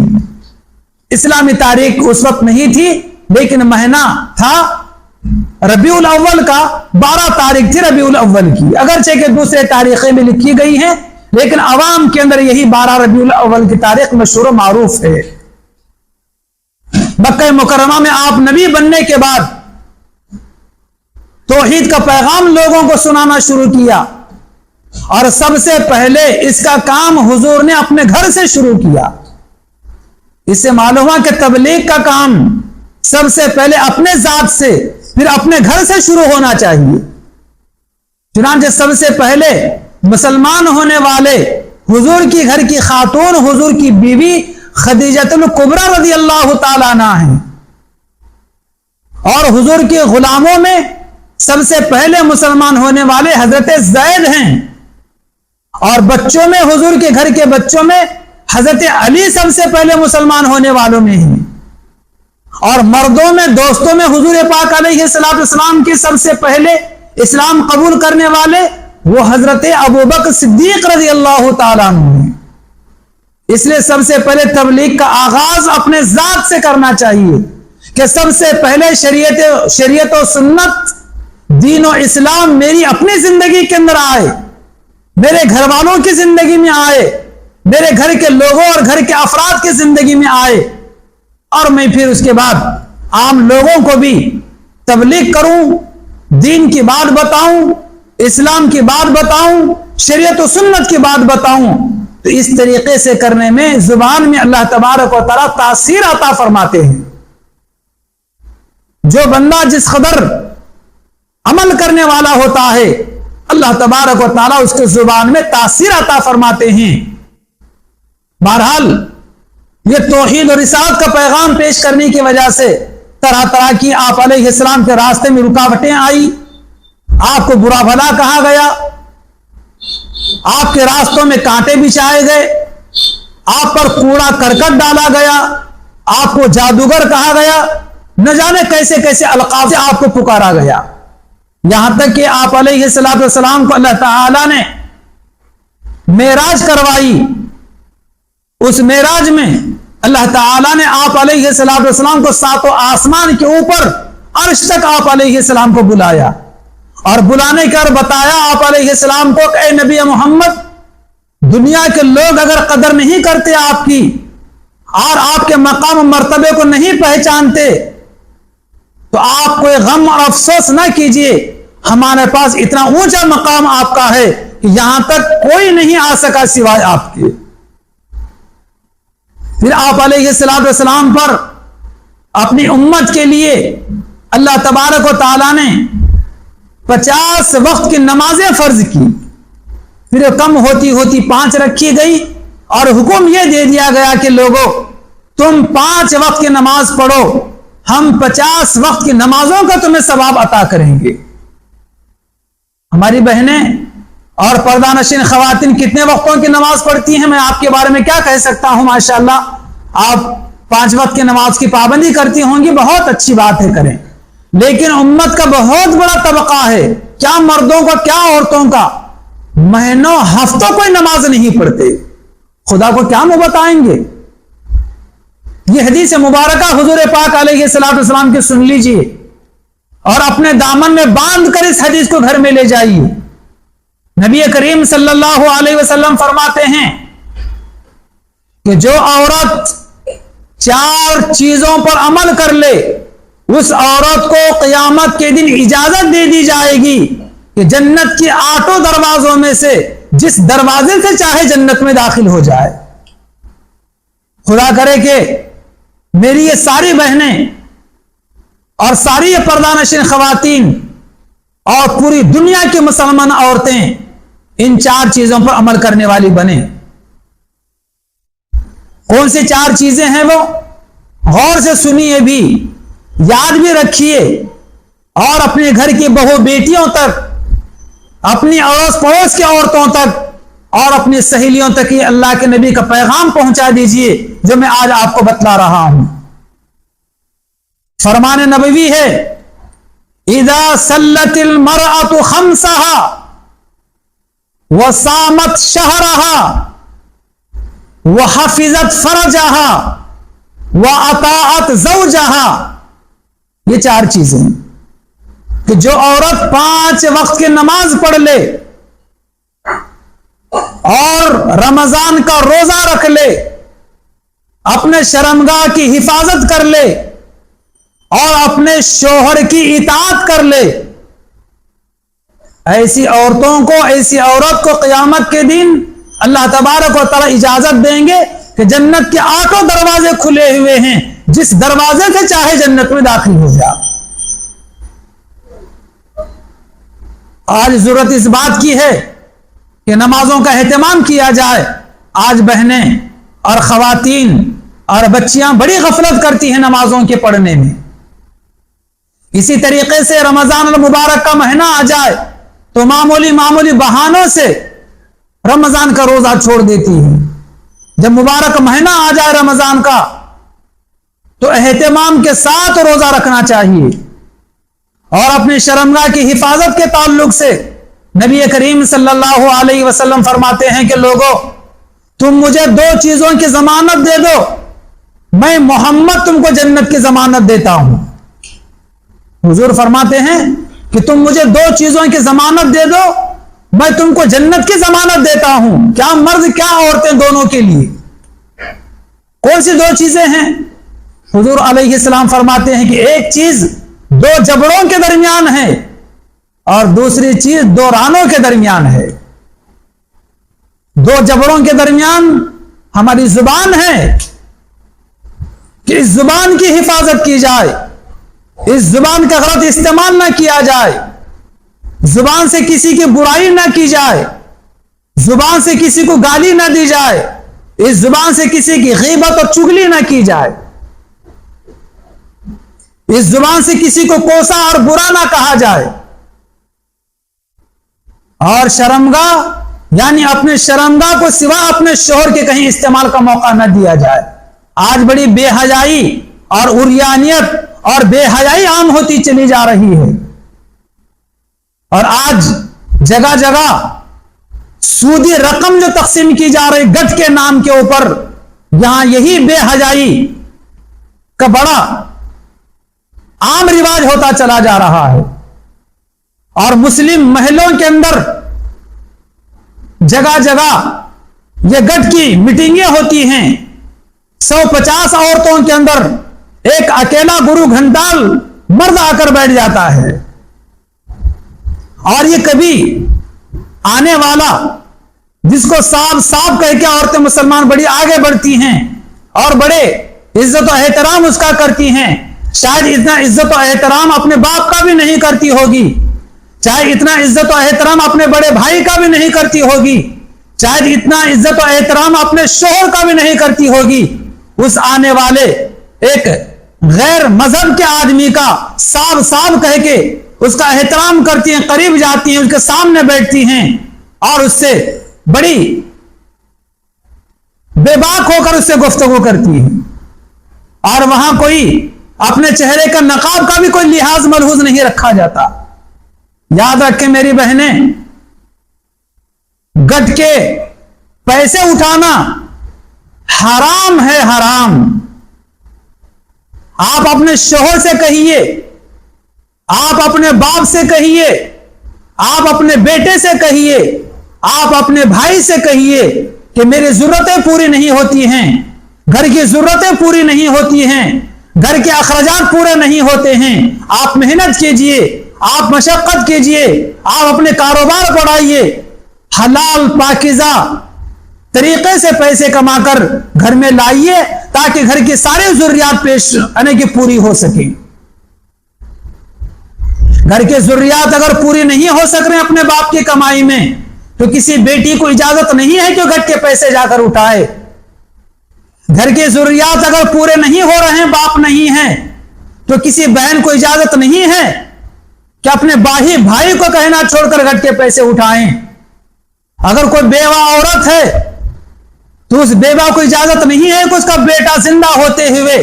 Speaker 1: اسلامی تاریخ اس وقت نہیں تھی لیکن مہینہ تھا ربیع الاول کا. 12 تاریخ تھی ربیع الاول کی، اگرچہ کہ دوسرے تاریخیں بھی لکھی گئی ہیں لیکن عوام کے اندر یہی 12 ربیع الاول کی تاریخ مشہور و معروف ہے. مکہ مکرمہ میں آپ نبی بننے کے بعد توحید کا پیغام لوگوں کو سنانا شروع کیا اور سب سے پہلے اس کا کام حضور نے اپنے گھر سے شروع کیا. اس سے معلوم ہوا کہ تبلیغ کا کام سب سے پہلے اپنے ذات سے پھر اپنے گھر سے شروع ہونا چاہیے. چنانچہ سب سے پہلے مسلمان ہونے والے حضور کی گھر کی خاتون حضور کی بیوی خدیجۃ الکبریٰ رضی اللہ تعالیٰ عنہا ہیں، اور حضور کے غلاموں میں سب سے پہلے مسلمان ہونے والے حضرت زید ہیں، اور بچوں میں حضور کے گھر کے بچوں میں حضرت علی سب سے پہلے مسلمان ہونے والوں میں ہیں، اور مردوں میں دوستوں میں حضور پاک علیہ السلام کی سب سے پہلے اسلام قبول کرنے والے وہ حضرت ابوبکر صدیق رضی اللہ تعالیٰ عنہ ہیں. اس لیے سب سے پہلے تبلیغ کا آغاز اپنے ذات سے کرنا چاہیے کہ سب سے پہلے شریعت و سنت دین و اسلام میری اپنی زندگی کے اندر آئے، میرے گھر والوں کی زندگی میں آئے، میرے گھر کے لوگوں اور گھر کے افراد کی زندگی میں آئے، اور میں پھر اس کے بعد عام لوگوں کو بھی تبلیغ کروں، دین کی بات بتاؤں، اسلام کی بات بتاؤں، شریعت و سنت کی بات بتاؤں. تو اس طریقے سے کرنے میں زبان میں اللہ تبارک و تعالیٰ تاثیر عطا فرماتے ہیں. جو بندہ جس قدر عمل کرنے والا ہوتا ہے اللہ تبارک و تعالیٰ اس کے زبان میں تاثیر عطا فرماتے ہیں. بہرحال یہ توحید اور رسالت کا پیغام پیش کرنے کی وجہ سے طرح طرح کی آپ علیہ السلام کے راستے میں رکاوٹیں آئی، آپ کو برا بھلا کہا گیا، آپ کے راستوں میں کانٹے بچھائے گئے، آپ پر کوڑا کرکٹ ڈالا گیا، آپ کو جادوگر کہا گیا، نہ جانے کیسے کیسے القاب سے آپ کو پکارا گیا. یہاں تک کہ آپ علیہ السلام کو اللہ تعالی نے معراج کروائی. اس معراج میں اللہ تعالی نے آپ علیہ السلام کو 7 آسمان کے اوپر عرش تک آپ علیہ السلام کو بلایا، اور بلانے کر بتایا آپ علیہ السلام کو کہ اے نبی محمد، دنیا کے لوگ اگر قدر نہیں کرتے آپ کی اور آپ کے مقام و مرتبے کو نہیں پہچانتے تو آپ کوئی غم اور افسوس نہ کیجئے، ہمارے پاس اتنا اونچا مقام آپ کا ہے کہ یہاں تک کوئی نہیں آ سکا سوائے آپ کے. پھر آپ علیہ السلام پر اپنی امت کے لیے اللہ تبارک و تعالیٰ نے 50 وقت کی نمازیں فرض کی، پھر کم ہوتی ہوتی 5 رکھی گئی، اور حکم یہ دے دیا گیا کہ لوگوں تم 5 وقت کی نماز پڑھو، ہم 50 وقت کی نمازوں کا تمہیں ثواب عطا کریں گے. ہماری بہنیں اور پردہ نشین خواتین کتنے وقتوں کی نماز پڑھتی ہیں میں آپ کے بارے میں کیا کہہ سکتا ہوں. ماشاءاللہ آپ 5 وقت کی نماز کی پابندی کرتی ہوں گی، بہت اچھی بات ہے، کریں. لیکن امت کا بہت بڑا طبقہ ہے، کیا مردوں کا کیا عورتوں کا، مہینوں ہفتوں کوئی نماز نہیں پڑھتے. خدا کو کیا وہ بتائیں گے. یہ حدیث مبارکہ حضور پاک علیہ السلام کی سن لیجئے اور اپنے دامن میں باندھ کر اس حدیث کو گھر میں لے جائیے. نبی کریم صلی اللہ علیہ وسلم فرماتے ہیں کہ جو عورت 4 چیزوں پر عمل کر لے اس عورت کو قیامت کے دن اجازت دے دی جائے گی کہ جنت کی 8 دروازوں میں سے جس دروازے سے چاہے جنت میں داخل ہو جائے. خدا کرے کہ میری یہ ساری بہنیں اور ساری یہ پردہ نشین خواتین اور پوری دنیا کی مسلمان عورتیں ان 4 چیزوں پر عمل کرنے والی بنے. کون سی 4 چیزیں ہیں وہ؟ غور سے سنیے بھی، یاد بھی رکھیے، اور اپنے گھر کی بہو بیٹیوں تک، اپنی اڑوس پڑوس کی عورتوں تک اور اپنی سہیلیوں تک یہ اللہ کے نبی کا پیغام پہنچا دیجئے جو میں آج آپ کو بتلا رہا ہوں۔ فرمان نبوی ہے اذا صلت المرأة خمسها وصامت شهرها وحفظت فرجها واطاعت زوجها، یہ 4 چیزیں کہ جو عورت 5 وقت کی نماز پڑھ لے اور رمضان کا روزہ رکھ لے، اپنے شرمگاہ کی حفاظت کر لے اور اپنے شوہر کی اطاعت کر لے، ایسی عورتوں کو، ایسی عورت کو قیامت کے دن اللہ تبارک و تعالی اجازت دیں گے کہ جنت کے 8 دروازے کھلے ہوئے ہیں، جس دروازے سے چاہے جنت میں داخل ہو جائے۔ آج ضرورت اس بات کی ہے کہ نمازوں کا اہتمام کیا جائے۔ آج بہنیں اور خواتین اور بچیاں بڑی غفلت کرتی ہیں نمازوں کے پڑھنے میں۔ اسی طریقے سے رمضان المبارک کا مہینہ آ جائے تو معمولی بہانوں سے رمضان کا روزہ چھوڑ دیتی ہیں۔ جب مبارک مہینہ آ جائے رمضان کا تو اہتمام کے ساتھ روزہ رکھنا چاہیے۔ اور اپنی شرمگاہ کی حفاظت کے تعلق سے نبی کریم صلی اللہ علیہ وسلم فرماتے ہیں کہ لوگوں، تم مجھے 2 چیزوں کی ضمانت دے دو، میں محمد تم کو جنت کی ضمانت دیتا ہوں۔ حضور فرماتے ہیں کہ تم مجھے 2 چیزوں کی ضمانت دے دو، میں تم کو جنت کی ضمانت دیتا ہوں۔ کیا مرد کیا عورتیں دونوں کے لیے؟ کون سی 2 چیزیں ہیں؟ حضور علیہ السلام فرماتے ہیں کہ ایک چیز 2 جبڑوں کے درمیان ہے اور دوسری چیز 2 رانوں کے درمیان ہے۔ 2 جبڑوں کے درمیان ہماری زبان ہے کہ اس زبان کی حفاظت کی جائے، اس زبان کا غلط استعمال نہ کیا جائے، زبان سے کسی کی برائی نہ کی جائے، زبان سے کسی کو گالی نہ دی جائے، اس زبان سے کسی کی غیبت اور چغلی نہ کی جائے، اس زبان سے کسی کو کوسا اور برا نہ کہا جائے، اور شرمگاہ یعنی اپنے شرمگاہ کو سوا اپنے شوہر کے کہیں استعمال کا موقع نہ دیا جائے۔ آج بڑی بے حیائی اور عریانیت اور بے حیائی عام ہوتی چلی جا رہی ہے، اور آج جگہ جگہ سودی رقم جو تقسیم کی جا رہی گٹھ کے نام کے اوپر، یہاں یہی بے حیائی کا بڑا عام رواج ہوتا چلا جا رہا ہے۔ اور مسلم محلوں کے اندر جگہ جگہ یہ گٹھ کی میٹنگیں ہوتی ہیں، 150 عورتوں کے اندر ایک اکیلا گرو گھنٹال مرد آ کر بیٹھ جاتا ہے، اور یہ کبھی آنے والا جس کو صاحب کہہ کے عورتیں مسلمان بڑی آگے بڑھتی ہیں اور بڑے عزت و احترام اس کا کرتی ہیں، شاید اتنا عزت و احترام اپنے باپ کا بھی نہیں کرتی ہوگی، چاہے اتنا عزت و احترام اپنے بڑے بھائی کا بھی نہیں کرتی ہوگی، چاہے اتنا عزت و احترام اپنے شوہر کا بھی نہیں کرتی ہوگی، اس آنے والے ایک غیر مذہب کے آدمی کا صاحب کہہ کے اس کا احترام کرتی ہیں، قریب جاتی ہیں، اس کے سامنے بیٹھتی ہیں اور اس سے بڑی بے باک ہو کر اس سے گفتگو کرتی ہیں، اور وہاں کوئی اپنے چہرے کا نقاب کا بھی کوئی لحاظ ملحوظ نہیں رکھا جاتا۔ یاد رکھیں میری بہنیں، گٹھ کے پیسے اٹھانا حرام ہے، حرام۔ آپ اپنے شوہر سے کہیے، آپ اپنے باپ سے کہیے، آپ اپنے بیٹے سے کہیے، آپ اپنے بھائی سے کہیے کہ میری ضرورتیں پوری نہیں ہوتی ہیں، گھر کی ضرورتیں پوری نہیں ہوتی ہیں، گھر کے اخراجات پورے نہیں ہوتے ہیں، آپ محنت کیجئے، آپ مشقت کیجئے، آپ اپنے کاروبار بڑھائیے، حلال پاکیزہ طریقے سے پیسے کما کر گھر میں لائیے تاکہ گھر کی ساری ضروریات پیش آنے کی پوری ہو سکیں۔ گھر کے ضروریات اگر پوری نہیں ہو سک رہے اپنے باپ کی کمائی میں تو کسی بیٹی کو اجازت نہیں ہے کہ گھر کے پیسے جا کر اٹھائے۔ گھر کے ضروریات اگر پورے نہیں ہو رہے ہیں، باپ نہیں ہے، تو کسی بہن کو اجازت نہیں ہے کہ اپنے بھائی کو کہنا چھوڑ کر گھر کے پیسے اٹھائیں۔ اگر کوئی بیوہ عورت ہے تو اس بیوہ کو اجازت نہیں ہے کہ اس کا بیٹا زندہ ہوتے ہوئے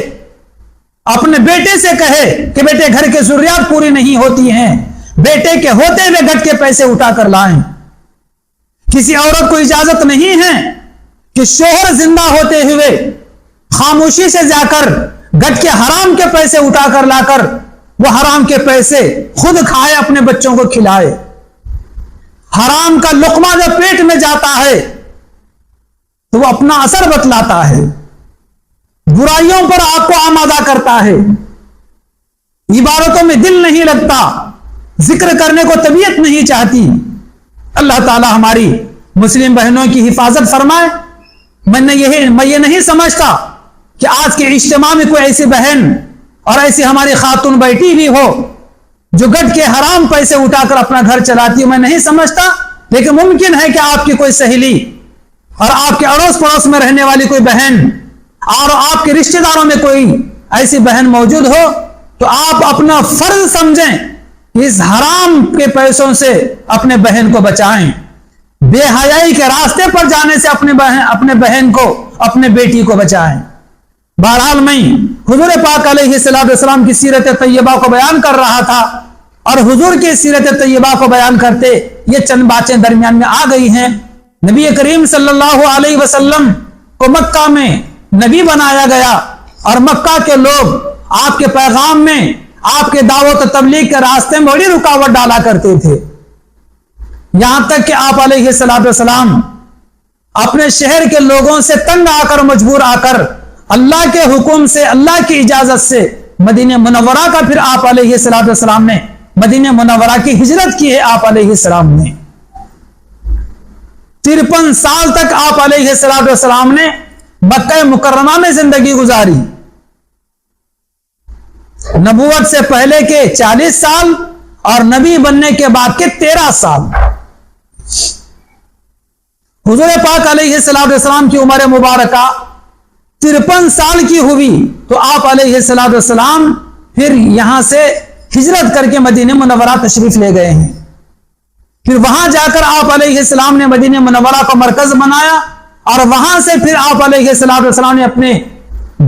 Speaker 1: اپنے بیٹے سے کہے کہ بیٹے گھر کے ضروریات پوری نہیں ہوتی ہیں، بیٹے کے ہوتے ہوئے گھٹ کے پیسے اٹھا کر لائیں۔ کسی عورت کو اجازت نہیں ہے کہ شوہر زندہ ہوتے ہوئے خاموشی سے جا کر گھٹ کے حرام کے پیسے اٹھا کر لا کر وہ حرام کے پیسے خود کھائے، اپنے بچوں کو کھلائے۔ حرام کا لقمہ جب پیٹ میں جاتا ہے تو وہ اپنا اثر بتلاتا ہے، برائیوں پر آپ کو آمادہ کرتا ہے، عبادتوں میں دل نہیں لگتا، ذکر کرنے کو طبیعت نہیں چاہتی۔ اللہ تعالی ہماری مسلم بہنوں کی حفاظت فرمائے۔ میں یہ نہیں سمجھتا کہ آج کے اجتماع میں کوئی ایسی بہن اور ایسی ہماری خاتون بیٹھی ہوئی ہو جو گھٹ کے حرام پیسے اٹھا کر اپنا گھر چلاتی ہے، میں نہیں سمجھتا، لیکن ممکن ہے کہ آپ کی کوئی سہیلی اور آپ کے اڑوس پڑوس میں رہنے والی کوئی بہن اور آپ کے رشتہ داروں میں کوئی ایسی بہن موجود ہو تو آپ اپنا فرض سمجھیں کہ اس حرام کے پیسوں سے اپنے بہن کو بچائیں، بے حیائی کے راستے پر جانے سے اپنے بہن کو، اپنے بیٹی کو بچائیں۔ بہرحال میں حضور پاک علیہ السلام کی سیرت طیبہ کو بیان کر رہا تھا، اور حضور کی سیرت طیبہ کو بیان کرتے یہ چند باتیں درمیان میں آ گئی ہیں۔ نبی کریم صلی اللہ علیہ وسلم کو مکہ میں نبی بنایا گیا، اور مکہ کے لوگ آپ کے پیغام میں، آپ کے دعوت و تبلیغ کے راستے میں بڑی رکاوٹ ڈالا کرتے تھے، یہاں تک کہ آپ علیہ السلام اپنے شہر کے لوگوں سے تنگ آ کر، مجبور آ کر، اللہ کے حکم سے، اللہ کی اجازت سے مدینہ منورہ کا پھر آپ علیہ السلام نے مدینہ منورہ کی ہجرت کی ہے۔ آپ علیہ السلام نے 53 سال تک آپ علیہ السلام نے مکہ مکرمہ میں زندگی گزاری، نبوت سے پہلے کے 40 سال اور نبی بننے کے بعد کے 13 سال۔ حضور پاک علیہ السلام کی عمر مبارکہ 53 سال کی ہوئی تو آپ علیہ السلام پھر یہاں سے ہجرت کر کے مدینہ منورہ تشریف لے گئے ہیں۔ پھر وہاں جا کر آپ علیہ السلام نے مدینہ منورہ کو مرکز بنایا، اور وہاں سے پھر آپ علیہ السلام نے اپنے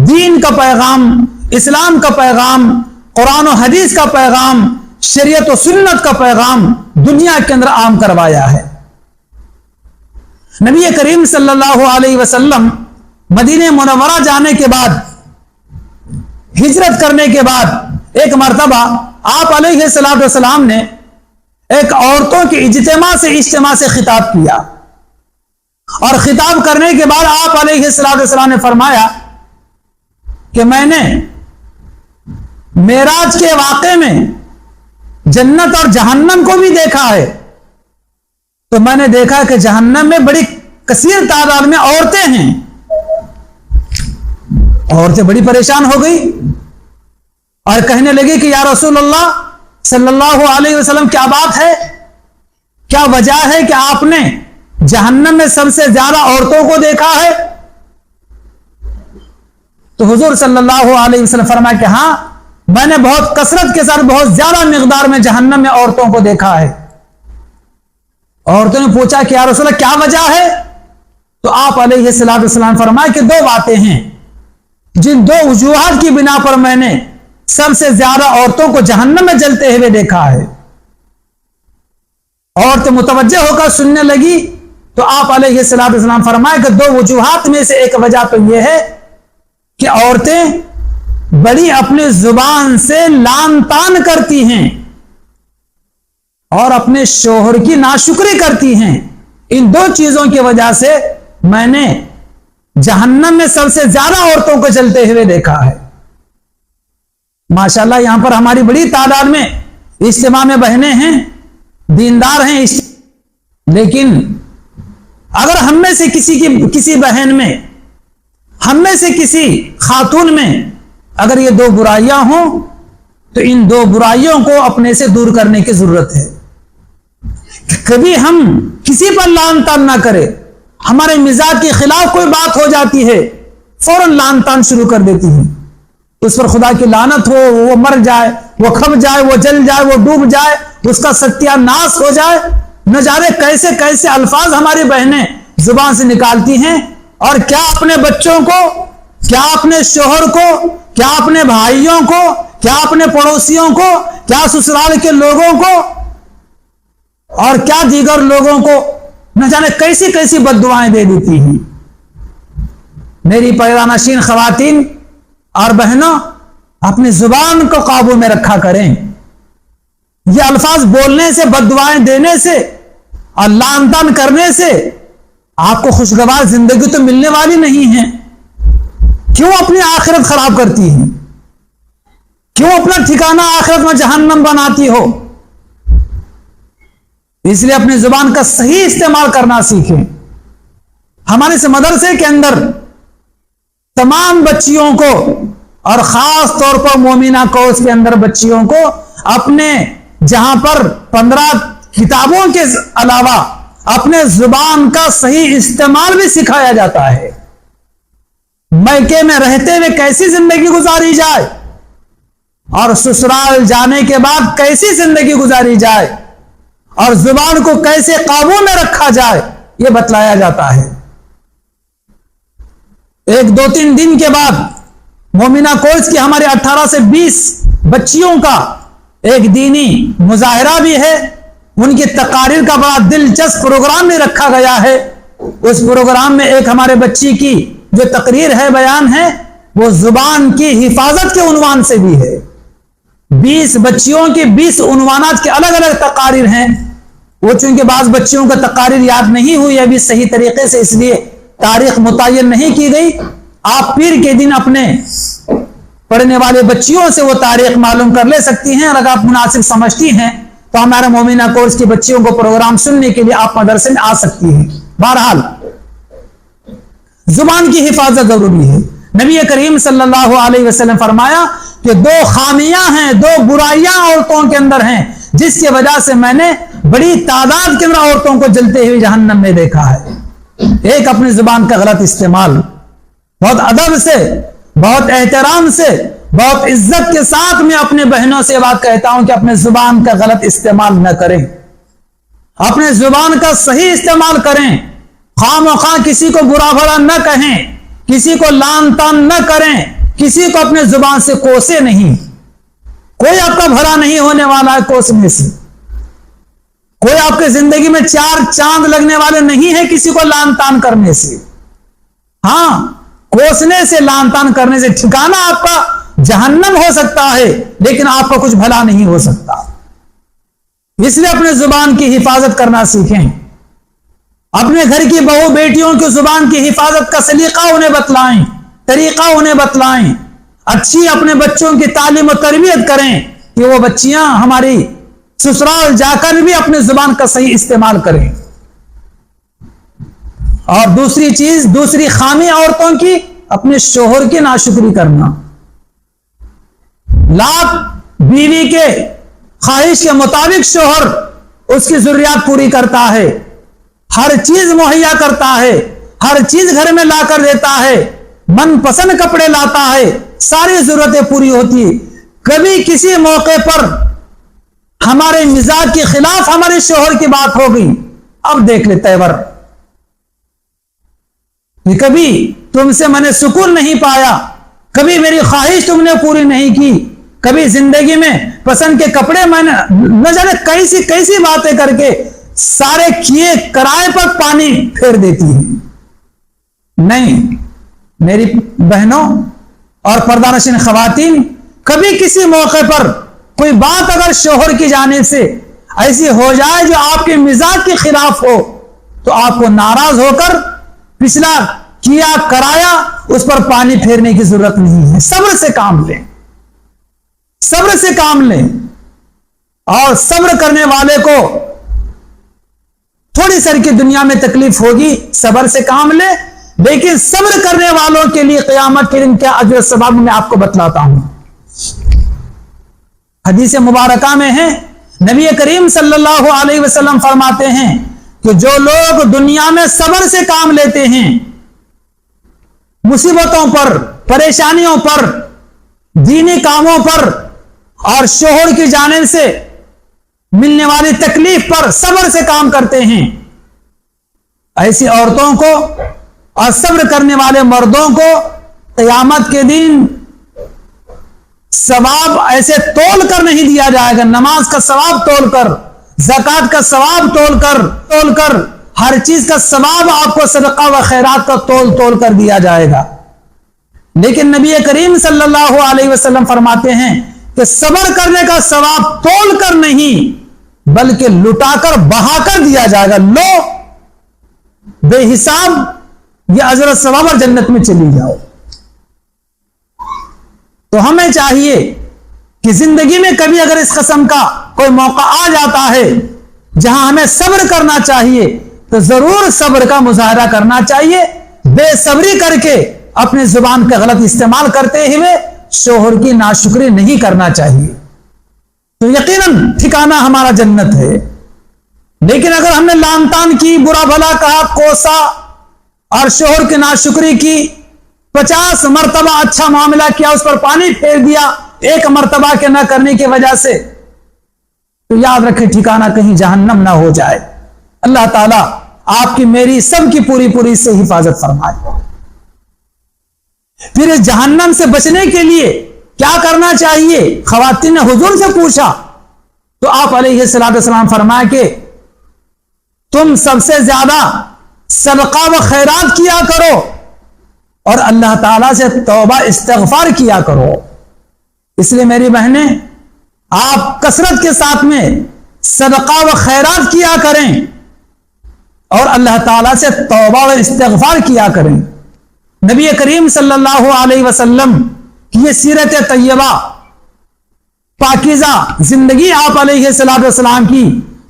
Speaker 1: دین کا پیغام، اسلام کا پیغام، قرآن و حدیث کا پیغام، شریعت و سنت کا پیغام دنیا کے اندر عام کروایا ہے۔ نبی کریم صلی اللہ علیہ وسلم مدینہ منورہ جانے کے بعد، ہجرت کرنے کے بعد ایک مرتبہ آپ علیہ السلام نے ایک عورتوں کے اجتماع سے خطاب کیا، اور خطاب کرنے کے بعد آپ علیہ السلام نے فرمایا کہ میں نے معراج کے واقعے میں جنت اور جہنم کو بھی دیکھا ہے، تو میں نے دیکھا کہ جہنم میں بڑی کثیر تعداد میں عورتیں ہیں۔ عورتیں بڑی پریشان ہو گئی اور کہنے لگی کہ یا رسول اللہ صلی اللہ علیہ وسلم، کیا بات ہے، کیا وجہ ہے کہ آپ نے جہنم میں سب سے زیادہ عورتوں کو دیکھا ہے؟ تو حضور صلی اللہ علیہ وسلم فرمایا کہ ہاں، میں نے بہت کثرت کے ساتھ، بہت زیادہ مقدار میں جہنم میں عورتوں کو دیکھا ہے۔ عورتوں نے پوچھا کہ یا رسول اللہ کیا وجہ ہے؟ تو آپ علیہ السلام فرمایا کہ 2 باتیں ہیں جن 2 وجوہات کی بنا پر میں نے سب سے زیادہ عورتوں کو جہنم میں جلتے ہوئے دیکھا ہے۔ عورتیں متوجہ ہو کر سننے لگی تو آپ علیہ السلام فرمایا کہ 2 وجوہات میں سے ایک وجہ تو یہ ہے کہ عورتیں بڑی اپنے زبان سے لان تان کرتی ہیں اور اپنے شوہر کی ناشکری کرتی ہیں۔ ان 2 چیزوں کی وجہ سے میں نے جہنم میں سب سے زیادہ عورتوں کو جلتے ہوئے دیکھا ہے۔ ماشاءاللہ یہاں پر ہماری بڑی تعداد میں اجتماع میں بہنیں ہیں، دیندار ہیں، لیکن اگر ہم میں سے کسی بہن میں، ہم میں سے کسی خاتون میں اگر یہ 2 برائیاں ہوں تو ان 2 برائیوں کو اپنے سے دور کرنے کی ضرورت ہے۔ کبھی ہم کسی پر لان تان نہ کرے، ہمارے مزاج کے خلاف کوئی بات ہو جاتی ہے فوراً لان تان شروع کر دیتی ہے، اس پر خدا کی لعنت ہو، وہ مر جائے، وہ کھب جائے، وہ جل جائے، وہ ڈوب جائے، اس کا ستیہ ناش ہو جائے، نہ جانے کیسے کیسے الفاظ ہماری بہنیں زبان سے نکالتی ہیں، اور کیا اپنے بچوں کو، کیا اپنے شوہر کو، کیا اپنے بھائیوں کو، کیا اپنے پڑوسیوں کو، کیا سسرال کے لوگوں کو، اور کیا دیگر لوگوں کو نہ جانے کیسی کیسی بد دعائیں دے دیتی ہیں۔ میری پردہ نشین خواتین اور بہنوں، اپنی زبان کو قابو میں رکھا کریں۔ یہ الفاظ بولنے سے، بد دعائیں دینے سے اور لعن طعن کرنے سے آپ کو خوشگوار زندگی تو ملنے والی نہیں ہے۔ کیوں اپنی آخرت خراب کرتی ہیں؟ کیوں اپنا ٹھکانہ آخرت میں جہنم بناتی ہو؟ اس لیے اپنی زبان کا صحیح استعمال کرنا سیکھیں۔ ہمارے اس مدرسے کے اندر تمام بچیوں کو، اور خاص طور پر مومنہ کورس کے اندر بچیوں کو، اپنے جہاں پر 15 کتابوں کے علاوہ اپنے زبان کا صحیح استعمال بھی سکھایا جاتا ہے۔ میکے میں رہتے ہوئے کیسی زندگی گزاری جائے اور سسرال جانے کے بعد کیسی زندگی گزاری جائے اور زبان کو کیسے قابو میں رکھا جائے، یہ بتلایا جاتا ہے۔ ایک 2-3 دن کے بعد مومنہ کورس کی ہمارے 18 سے 20 بچیوں کا ایک دینی مظاہرہ بھی ہے۔ ان کی تقاریر کا بڑا دلچسپ پروگرام بھی رکھا گیا ہے۔ اس پروگرام میں ایک ہمارے بچی کی جو تقریر ہے، بیان ہے، وہ زبان کی حفاظت کے عنوان سے بھی ہے۔ 20 بچیوں کی 20 عنوانات کے الگ الگ تقاریر ہیں۔ وہ چونکہ بعض بچیوں کا تقاریر یاد نہیں ہوئی ابھی صحیح طریقے سے، اس لیے تاریخ متعین نہیں کی گئی۔ آپ پیر کے دن اپنے پڑھنے والے بچیوں سے وہ تاریخ معلوم کر لے سکتی ہیں، اور اگر آپ مناسب سمجھتی ہیں تو ہمارے مومنہ کورس کی بچیوں کو پروگرام سننے کے لیے آپ مدرسے میں آ سکتی ہیں۔ بہرحال زبان کی حفاظت ضروری ہے۔ نبی کریم صلی اللہ علیہ وسلم فرمایا کہ 2 خامیاں ہیں، 2 برائیاں عورتوں کے اندر ہیں، جس کی وجہ سے میں نے بڑی تعداد کے اندر عورتوں کو جلتے ہوئے جہنم میں دیکھا ہے۔ ایک اپنی زبان کا غلط استعمال۔ بہت ادب سے، بہت احترام سے، بہت عزت کے ساتھ میں اپنے بہنوں سے بات کہتا ہوں کہ اپنے زبان کا غلط استعمال نہ کریں، اپنے زبان کا صحیح استعمال کریں۔ خواہ مخواہ کسی کو برا بھلا نہ کہیں، کسی کو لعن طعن نہ کریں، کسی کو اپنے زبان سے کوسے نہیں۔ کوئی آپ کا بھلا نہیں ہونے والا ہے کوسنے سے، کوئی آپ کی زندگی میں 4 چاند لگنے والے نہیں ہیں کسی کو لعن طعن کرنے سے۔ ہاں، کوسنے سے، لعن طعن کرنے سے ٹھکانہ آپ کا جہنم ہو سکتا ہے، لیکن آپ کا کچھ بھلا نہیں ہو سکتا۔ اس لیے اپنے زبان کی حفاظت کرنا سیکھیں۔ اپنے گھر کی بہو بیٹیوں کی زبان کی حفاظت کا سلیقہ انہیں بتلائیں، طریقہ انہیں بتلائیں۔ اچھی اپنے بچوں کی تعلیم و تربیت کریں کہ وہ بچیاں ہماری سسرال جا کر بھی اپنے زبان کا صحیح استعمال کریں۔ اور دوسری چیز، دوسری خامی عورتوں کی، اپنے شوہر کی ناشکری کرنا۔ لاکھ بیوی کے خواہش کے مطابق شوہر اس کی ضروریات پوری کرتا ہے، ہر چیز مہیا کرتا ہے، ہر چیز گھر میں لا کر دیتا ہے، من پسند کپڑے لاتا ہے، ساری ضرورتیں پوری ہوتی۔ کبھی کسی موقع پر ہمارے مزاج کے خلاف ہمارے شوہر کی بات ہو گئی، اب دیکھ لے تیور، کبھی تم سے میں نے سکون نہیں پایا، کبھی میری خواہش تم نے پوری نہیں کی، کبھی زندگی میں پسند کے کپڑے میں نے نہ جانے کیسی کیسی باتیں کر کے سارے کیے کرائے پر پانی پھیر دیتی ہے۔ نہیں میری بہنوں اور پردہ نشین خواتین، کبھی کسی موقع پر کوئی بات اگر شوہر کی جانب سے ایسی ہو جائے جو آپ کے مزاج کے خلاف ہو، تو آپ کو ناراض ہو کر پچھلا کیا کرایا اس پر پانی پھیرنے کی ضرورت نہیں ہے۔ صبر سے کام لیں، صبر سے کام لیں، اور صبر کرنے والے کو تھوڑی سر کی دنیا میں تکلیف ہوگی، صبر سے کام لے، لیکن صبر کرنے والوں کے لیے قیامت کے دن کیا اجر و ثواب میں آپ کو بتلاتا ہوں۔ حدیث مبارکہ میں ہے، نبی کریم صلی اللہ علیہ وسلم فرماتے ہیں کہ جو لوگ دنیا میں صبر سے کام لیتے ہیں، مصیبتوں پر، پریشانیوں پر، دینی کاموں پر، اور شوہر کی جانب سے ملنے والی تکلیف پر صبر سے کام کرتے ہیں، ایسی عورتوں کو اور صبر کرنے والے مردوں کو قیامت کے دن ثواب ایسے تول کر نہیں دیا جائے گا، نماز کا ثواب تول کر، زکات کا ثواب تول کر ہر چیز کا ثواب آپ کو صدقہ و خیرات کا تول کر دیا جائے گا۔ لیکن نبی کریم صلی اللہ علیہ وسلم فرماتے ہیں کہ صبر کرنے کا ثواب تول کر نہیں بلکہ لٹا کر بہا کر دیا جائے گا، لو بے حساب یہ اجر ثواب اور جنت میں چلی جاؤ۔ تو ہمیں چاہیے کہ زندگی میں کبھی اگر اس قسم کا کوئی موقع آ جاتا ہے جہاں ہمیں صبر کرنا چاہیے تو ضرور صبر کا مظاہرہ کرنا چاہیے، بے صبری کر کے اپنے زبان کا غلط استعمال کرتے ہوئے شوہر کی ناشکری نہیں کرنا چاہیے، تو یقیناً ٹھکانہ ہمارا جنت ہے۔ لیکن اگر ہم نے لان تان کی، برا بھلا کہا، کوسا اور شوہر کی ناشکری کی، 50 مرتبہ اچھا معاملہ کیا، اس پر پانی پھیر دیا ایک مرتبہ کے نہ کرنے کی وجہ سے، تو یاد رکھیں ٹھکانہ کہیں جہنم نہ ہو جائے۔ اللہ تعالیٰ آپ کی میری سب کی پوری سے حفاظت فرمائے۔ پھر اس جہنم سے بچنے کے لیے کیا کرنا چاہیے؟ خواتین نے حضور سے پوچھا تو آپ علیہ الصلوۃ والسلام فرمایا کہ تم سب سے زیادہ صدقہ و خیرات کیا کرو اور اللہ تعالیٰ سے توبہ استغفار کیا کرو۔ اس لیے میری بہنیں، آپ کثرت کے ساتھ میں صدقہ و خیرات کیا کریں اور اللہ تعالیٰ سے توبہ و استغفار کیا کریں۔ نبی کریم صلی اللہ علیہ وسلم کی یہ سیرت طیبہ پاکیزہ زندگی آپ علیہ الصلوۃ والسلام کی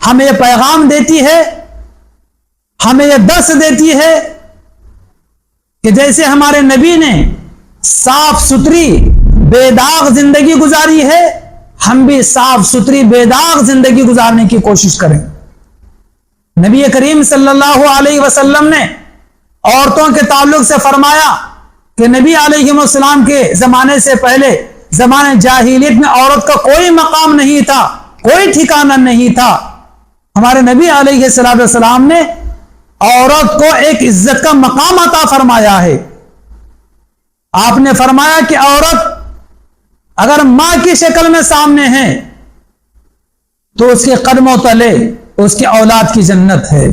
Speaker 1: ہمیں یہ پیغام دیتی ہے، ہمیں یہ درس دیتی ہے کہ جیسے ہمارے نبی نے صاف ستھری بے داغ زندگی گزاری ہے، ہم بھی صاف ستھری بے داغ زندگی گزارنے کی کوشش کریں۔ نبی کریم صلی اللہ علیہ وسلم نے عورتوں کے تعلق سے فرمایا کہ نبی علیہ السلام کے زمانے سے پہلے زمانے جاہلیت میں عورت کا کوئی مقام نہیں تھا، کوئی ٹھکانہ نہیں تھا۔ ہمارے نبی علیہ السلام نے عورت کو ایک عزت کا مقام عطا فرمایا ہے۔ آپ نے فرمایا کہ عورت اگر ماں کی شکل میں سامنے ہے تو اس کے قدموں تلے اس کی اولاد کی جنت ہے،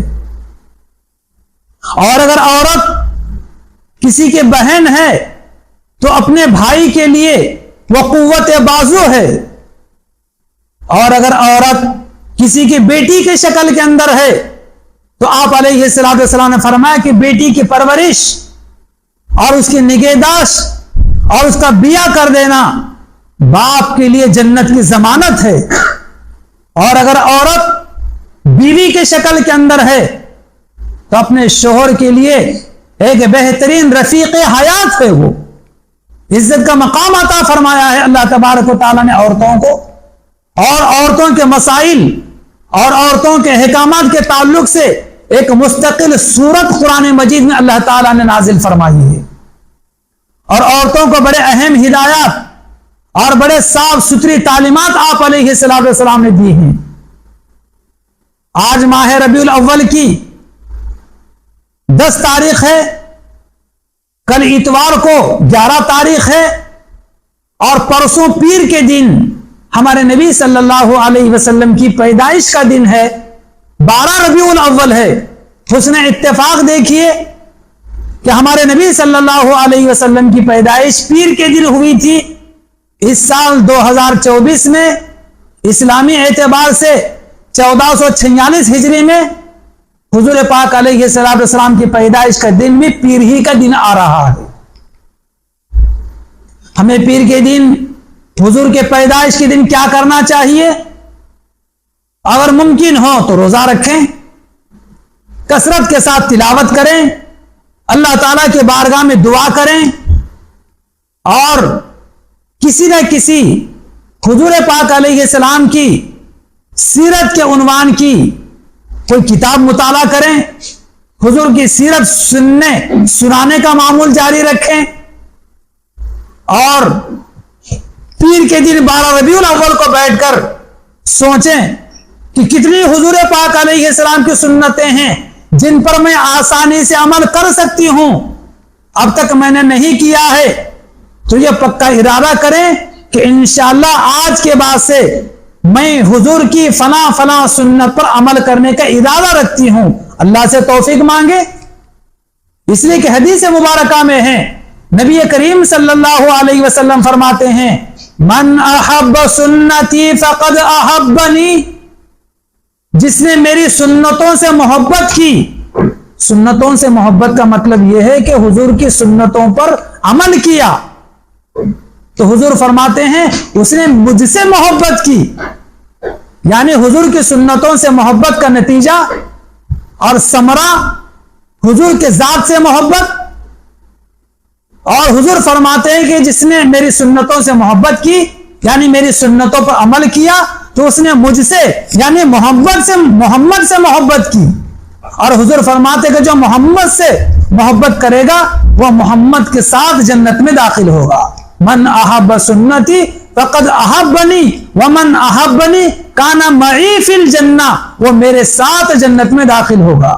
Speaker 1: اور اگر عورت کسی کے بہن ہے تو اپنے بھائی کے لیے وہ قوت بازو ہے، اور اگر عورت کسی کی بیٹی کی شکل کے اندر ہے تو آپ علیہ الصلوۃ والسلام نے فرمایا کہ بیٹی کی پرورش اور اس کی نگہداشت اور اس کا بیاہ کر دینا باپ کے لیے جنت کی ضمانت ہے، اور اگر عورت بیوی کے شکل کے اندر ہے تو اپنے شوہر کے لیے ایک بہترین رفیق حیات ہے، وہ عزت کا مقام عطا فرمایا ہے اللہ تبارک و تعالیٰ نے عورتوں کو، اور عورتوں کے مسائل اور عورتوں کے احکامات کے تعلق سے ایک مستقل سورت قرآن مجید میں اللہ تعالیٰ نے نازل فرمائی ہے، اور عورتوں کو بڑے اہم ہدایات اور بڑے صاف ستھری تعلیمات آپ علیہ الصلوۃ والسلام نے دی ہیں۔ آج ماہ ربیع الاول کی 10 تاریخ ہے، کل اتوار کو 11 تاریخ ہے، اور پرسوں پیر کے دن ہمارے نبی صلی اللہ علیہ وسلم کی پیدائش کا دن ہے، 12 ربیع الاول ہے۔ حسن اتفاق دیکھیے کہ ہمارے نبی صلی اللہ علیہ وسلم کی پیدائش پیر کے دن ہوئی تھی۔ اس سال 2024 میں اسلامی اعتبار سے 1446 ہجری میں حضور پاک علیہ الصلوۃ والسلام کی پیدائش کا دن بھی پیر ہی کا دن آ رہا ہے۔ ہمیں پیر کے دن، حضور کے پیدائش کے دن کیا کرنا چاہیے؟ اگر ممکن ہو تو روزہ رکھیں، کثرت کے ساتھ تلاوت کریں، اللہ تعالیٰ کے بارگاہ میں دعا کریں، اور کسی نہ کسی حضور پاک علیہ السلام کی سیرت کے عنوان کی کوئی کتاب مطالعہ کریں، حضور کی سیرت سنانے کا معمول جاری رکھیں، اور پیر کے دن 12 ربیع الاول کو بیٹھ کر سوچیں کہ کتنی حضور پاک علیہ السلام کی سنتیں ہیں جن پر میں آسانی سے عمل کر سکتی ہوں، اب تک میں نے نہیں کیا ہے، تو یہ پکا ارادہ کریں کہ انشاءاللہ آج کے بعد سے میں حضور کی فلاں فلاں سنت پر عمل کرنے کا ارادہ رکھتی ہوں۔ اللہ سے توفیق مانگے، اس لیے کہ حدیث مبارکہ میں ہے، نبی کریم صلی اللہ علیہ وسلم فرماتے ہیں، من احب سنتی فقد احبنی، جس نے میری سنتوں سے محبت کی۔ سنتوں سے محبت کا مطلب یہ ہے کہ حضور کی سنتوں پر عمل کیا، تو حضور فرماتے ہیں اس نے مجھ سے محبت کی، یعنی حضور کی سنتوں سے محبت کا نتیجہ اور ثمرہ حضور کے ذات سے محبت۔ اور حضور فرماتے ہیں کہ جس نے میری سنتوں سے محبت کی، یعنی میری سنتوں پر عمل کیا، تو اس نے مجھ سے یعنی محمد سے محبت کی۔ اور حضور فرماتے ہیں کہ جو محمد سے محبت کرے گا وہ محمد کے ساتھ جنت میں داخل ہوگا۔ من احب سنتی فقد احبنی ومن احبنی کان معی فی الجنہ، وہ میرے ساتھ جنت میں داخل ہوگا۔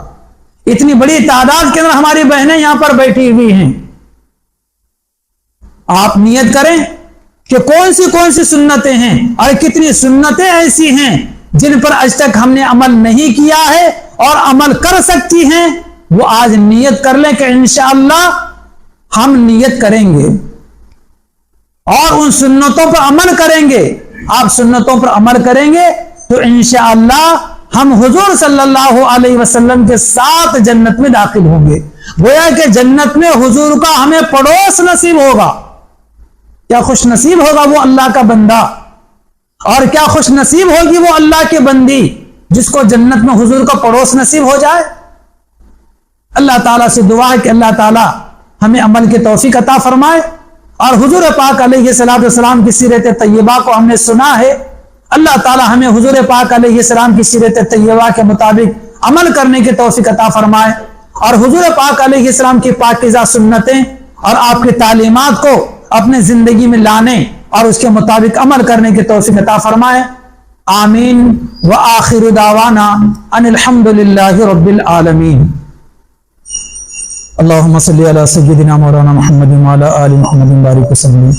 Speaker 1: اتنی بڑی تعداد کے اندر ہماری بہنیں یہاں پر بیٹھی ہوئی ہیں، آپ نیت کریں کہ کون سی سنتیں ہیں اور کتنی سنتیں ایسی ہیں جن پر آج تک ہم نے عمل نہیں کیا ہے اور عمل کر سکتی ہیں، وہ آج نیت کر لیں کہ انشاءاللہ ہم نیت کریں گے اور ان سنتوں پر عمل کریں گے۔ آپ سنتوں پر عمل کریں گے تو انشاءاللہ ہم حضور صلی اللہ علیہ وسلم کے ساتھ جنت میں داخل ہوں گے۔ گویا کہ جنت میں حضور کا ہمیں پڑوس نصیب ہوگا۔ کیا خوش نصیب ہوگا وہ اللہ کا بندہ، اور کیا خوش نصیب ہوگی وہ اللہ کی بندی جس کو جنت میں حضور کا پڑوس نصیب ہو جائے۔ اللہ تعالیٰ سے دعا ہے کہ اللہ تعالیٰ ہمیں عمل کی توفیق عطا فرمائے، اور حضور پاک علیہ السلام کی سیرت طیبہ کو ہم نے سنا ہے، اللہ تعالیٰ ہمیں حضور پاک علیہ السلام کی سیرت طیبہ کے مطابق عمل کرنے کی توفیق عطا فرمائے، اور حضور پاک علیہ السلام کی پاکیزہ سنتیں اور آپ کی تعلیمات کو اپنے زندگی میں لانے اور اس کے مطابق عمل کرنے کی توفیق عطا فرمائے۔ آمین وآخر دعوانا ان الحمد للہ رب العالمین۔ اللہم صلی علی سیدنا مولانا محمد وعلی آل محمد بارک وسلم۔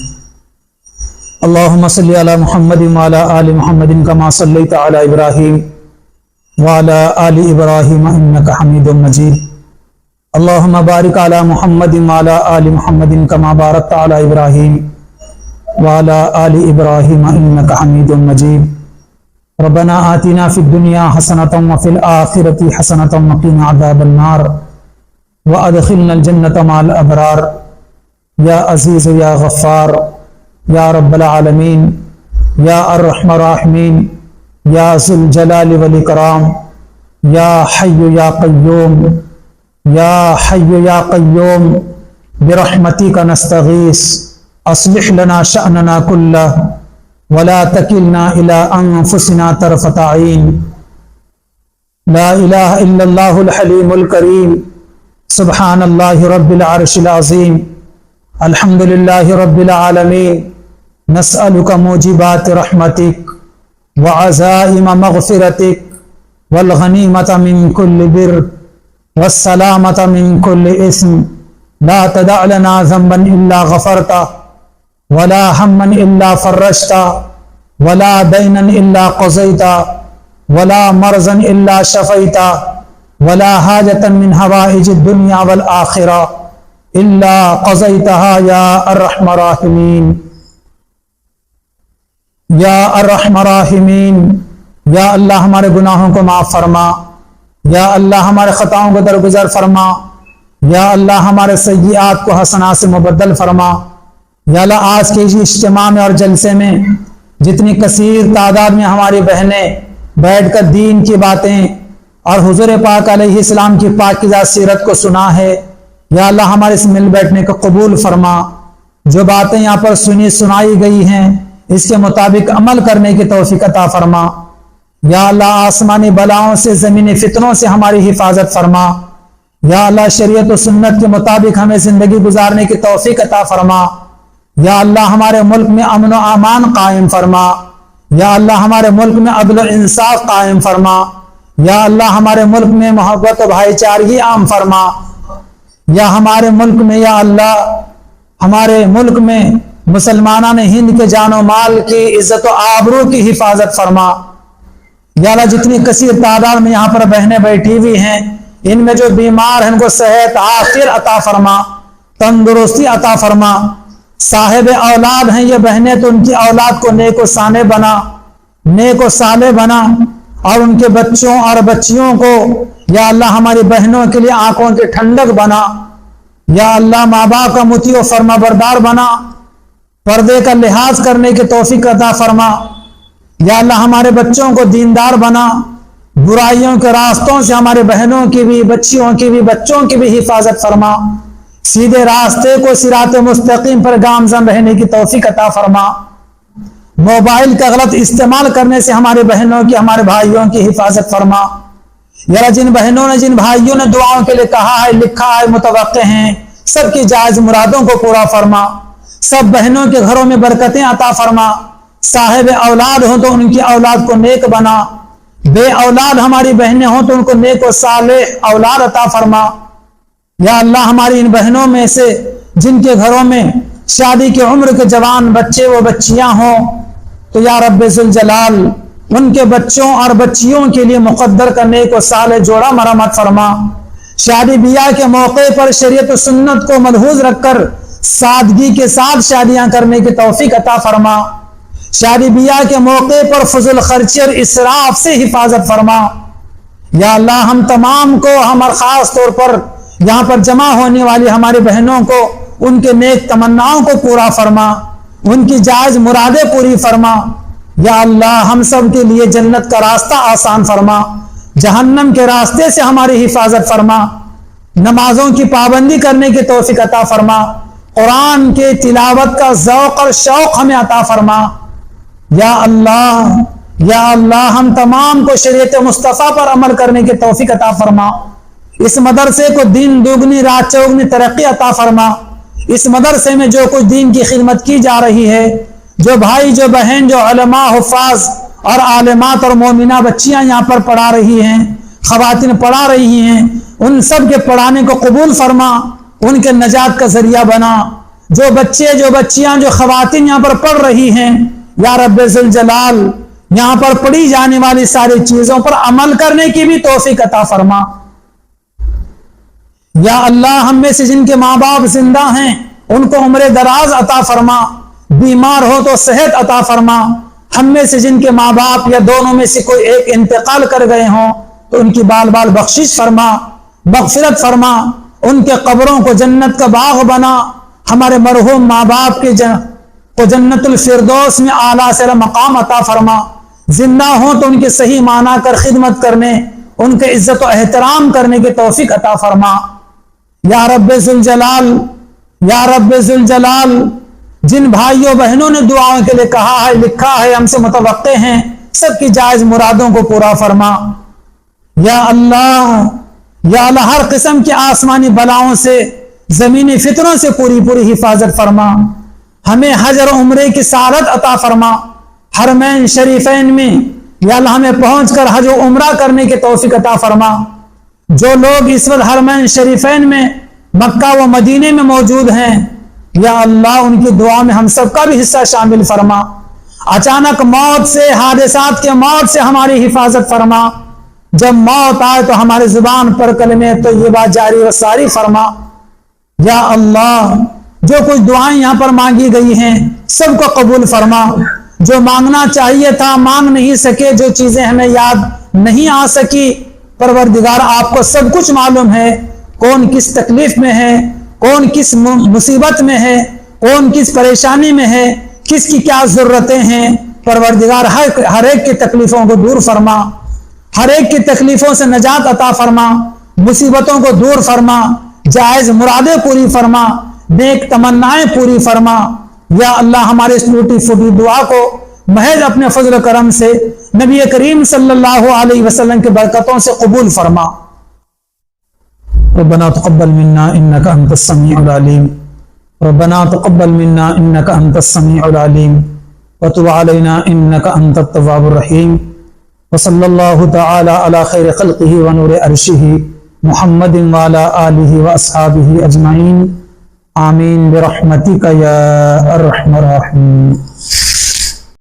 Speaker 1: اللہم صلی علی محمد وعلی آل محمد کما صلیت علی ابراہیم وعلی آل ابراہیم انک حمید مجید۔ اللہم بارک علی محمد وعلی آل محمد کما بارکت علی ابراہیم وعلی آل ابراہیم انک حمید مجید۔ ربنا آتنا فی الدنیا حسنۃ وفی الآخرۃ حسنۃ وقنا عذاب النار وادخلنا الجنۃ مع الابرار۔ یا عزیز یا غفار یا رب العالمین یا ارحم الراحمین یا ذو الجلال والاکرام یا حی یا قیوم یا حی یا قیوم برحمتک نستغیث اصلح لنا شأننا کلہ ولا تکلنا الی انفسنا طرفۃ عین۔ لا الہ الا اللہ الحلیم الکریم، سبحان اللہ رب العرش العظیم، الحمد للہ رب العالمین، نسألک موجبات رحمتک وعزائم مغفرتک والغنیمۃ من کل بر والسلامۃ من کل اسم، لا تدع لنا ذنبا الا غفرتہ ولا ہما الا فرجتہ ولا دینا الا قضیتہ ولا مرضا الا شفیتہ ولا حاجة من حوائج الدنیا والآخرہ الا قضیتہا یا ارحم الراحمین۔ یا ارحم الراحمین، یا اللہ ہمارے گناہوں کو معاف فرما، یا اللہ ہمارے خطاؤں کو درگزر فرما، یا اللہ ہمارے سیئات کو حسنات سے مبدل فرما۔ یا اللہ آج کے اجتماع میں اور جلسے میں جتنی کثیر تعداد میں ہماری بہنیں بیٹھ کر دین کی باتیں اور حضور پاک علیہ السلام کی پاکیزہ سیرت کو سنا ہے، یا اللہ ہمارے اس مل بیٹھنے کو قبول فرما۔ جو باتیں یہاں پر سنائی گئی ہیں اس کے مطابق عمل کرنے کی توفیق عطا فرما۔ یا اللہ آسمانی بلاؤں سے زمینی فتنوں سے ہماری حفاظت فرما۔ یا اللہ شریعت و سنت کے مطابق ہمیں زندگی گزارنے کی توفیق عطا فرما۔ یا اللہ ہمارے ملک میں امن و امان قائم فرما۔ یا اللہ ہمارے ملک میں عدل و انصاف قائم فرما، یا اللہ ہمارے ملک میں محبت و بھائی چارگی عام فرما، یا ہمارے ملک میں یا اللہ ہمارے ملک میں مسلمانان ہند کے جان و مال کی عزت و آبرو کی حفاظت فرما۔ یا اللہ جتنی کثیر تعداد میں یہاں پر بہنیں بیٹھی ہوئی ہیں، ان میں جو بیمار ہیں ان کو صحت عافیت عطا فرما، تندرستی عطا فرما۔ صاحب اولاد ہیں یہ بہنیں تو ان کی اولاد کو نیک و صالح بنا، نیک و صالح بنا، اور ان کے بچوں اور بچیوں کو یا اللہ ہماری بہنوں کے لیے آنکھوں کی ٹھنڈک بنا، یا اللہ ماں باپ کا مطیع و فرما بردار بنا، پردے کا لحاظ کرنے کی توفیق عطا فرما۔ یا اللہ ہمارے بچوں کو دیندار بنا، برائیوں کے راستوں سے ہمارے بہنوں کی بھی، بچیوں کی بھی، بچوں کی بھی حفاظت فرما، سیدھے راستے کو صراط مستقیم پر گامزن رہنے کی توفیق عطا فرما۔ موبائل کا غلط استعمال کرنے سے ہمارے بہنوں کی، ہمارے بھائیوں کی حفاظت فرما۔ یا جن بہنوں نے، جن بھائیوں نے دعاؤں کے لیے کہا ہے، لکھا ہے، متوقع ہیں، سب کی جائز مرادوں کو پورا فرما، سب بہنوں کے گھروں میں برکتیں عطا فرما۔ صاحب اولاد ہوں تو ان کی اولاد کو نیک بنا، بے اولاد ہماری بہنیں ہوں تو ان کو نیک و صالح اولاد عطا فرما۔ یا اللہ ہماری ان بہنوں میں سے جن کے گھروں میں شادی کی عمر کے جوان بچے و بچیاں ہوں تو یا رب ذوالجلال ان کے بچوں اور بچیوں کے لیے مقدر کا نیک و صالح جوڑا مرمت فرما۔ شادی بیاہ کے موقع پر شریعت و سنت کو ملحوظ رکھ کر سادگی کے ساتھ شادیاں کرنے کی توفیق عطا فرما۔ شادی بیاہ کے موقع پر فضول خرچی اور اسراف سے حفاظت فرما۔ یا اللہ ہم تمام کو، ہم اور خاص طور پر یہاں پر جمع ہونے والی ہماری بہنوں کو، ان کے نیک تمناؤں کو پورا فرما، ان کی جائز مرادیں پوری فرما۔ یا اللہ ہم سب کے لیے جنت کا راستہ آسان فرما، جہنم کے راستے سے ہماری حفاظت فرما، نمازوں کی پابندی کرنے کی توفیق عطا فرما، قرآن کے تلاوت کا ذوق اور شوق ہمیں عطا فرما۔ یا اللہ ہم تمام کو شریعت مصطفیٰ پر عمل کرنے کی توفیق عطا فرما۔ اس مدرسے کو دین دوگنی رات چوگنی ترقی عطا فرما۔ اس مدرسے میں جو کچھ دین کی خدمت کی جا رہی ہے، جو بھائی، جو بہن، جو علماء، حفاظ اور عالمات اور مومنہ بچیاں یہاں پر پڑھا رہی ہیں، خواتین پڑھا رہی ہیں، ان سب کے پڑھانے کو قبول فرما، ان کے نجات کا ذریعہ بنا۔ جو بچے، جو بچیاں، جو خواتین یہاں پر پڑھ رہی ہیں، یا رب ذوالجلال یہاں پر پڑھی جانے والی ساری چیزوں پر عمل کرنے کی بھی توفیق عطا فرما۔ یا اللہ ہم میں سے جن کے ماں باپ زندہ ہیں ان کو عمر دراز عطا فرما، بیمار ہو تو صحت عطا فرما۔ ہم میں سے جن کے ماں باپ یا دونوں میں سے کوئی ایک انتقال کر گئے ہوں تو ان کی بال بال بخشش فرما، مغفرت فرما، ان کے قبروں کو جنت کا باغ بنا۔ ہمارے مرحوم ماں باپ کے کو جنت الفردوس میں اعلیٰ سے مقام عطا فرما۔ زندہ ہوں تو ان کے صحیح معنی کر خدمت کرنے، ان کے عزت و احترام کرنے کی توفیق عطا فرما۔ یا رب ذوالجلال، یا رب ذوالجلال جن بھائیوں بہنوں نے دعاؤں کے لیے کہا ہے، لکھا ہے، ہم سے متوقع ہیں، سب کی جائز مرادوں کو پورا فرما۔ یا اللہ ہر قسم کی آسمانی بلاؤں سے، زمینی فتنوں سے پوری حفاظت فرما۔ ہمیں حج اور عمرے کی سعادت عطا فرما۔ حرمین شریفین میں یا اللہ ہمیں پہنچ کر حج و عمرہ کرنے کی توفیق عطا فرما۔ جو لوگ اس وقت حرمین شریفین میں، مکہ و مدینے میں موجود ہیں، یا اللہ ان کی دعا میں ہم سب کا بھی حصہ شامل فرما۔ اچانک موت سے، حادثات کے موت سے ہماری حفاظت فرما۔ جب موت آئے تو ہماری زبان پر کلمہ طیبہ جاری و ساری فرما۔ یا اللہ جو کچھ دعائیں یہاں پر مانگی گئی ہیں سب کو قبول فرما۔ جو مانگنا چاہیے تھا مانگ نہیں سکے، جو چیزیں ہمیں یاد نہیں آ سکی، پروردگار آپ کو سب کچھ معلوم ہے، کون کس تکلیف میں ہے، کون کس مصیبت میں ہے، کون کس پریشانی میں ہے، کس کی کیا ضرورتیں ہیں۔ پروردگار ہر ایک کی تکلیفوں کو دور فرما، ہر ایک کی تکلیفوں سے نجات عطا فرما، مصیبتوں کو دور فرما، جائز مرادیں پوری فرما، نیک تمنائیں پوری فرما۔ یا اللہ ہمارے اس ٹوٹی پھوٹی دعا کو محض اپنے فضل و کرم سے نبی کریم صلی اللہ علیہ وسلم کی برکتوں سے قبول فرما۔ ربنا تقبل منا انك انت السميع العليم، ربنا تقبل منا انك انت السميع العليم، وتب علينا إنك أنت التواب الرحيم وصلى الله تعالى على خير خلقه ونور عرشه محمد وعلى آله وأصحابه أجمعين آمين برحمتك يا أرحم الراحمين.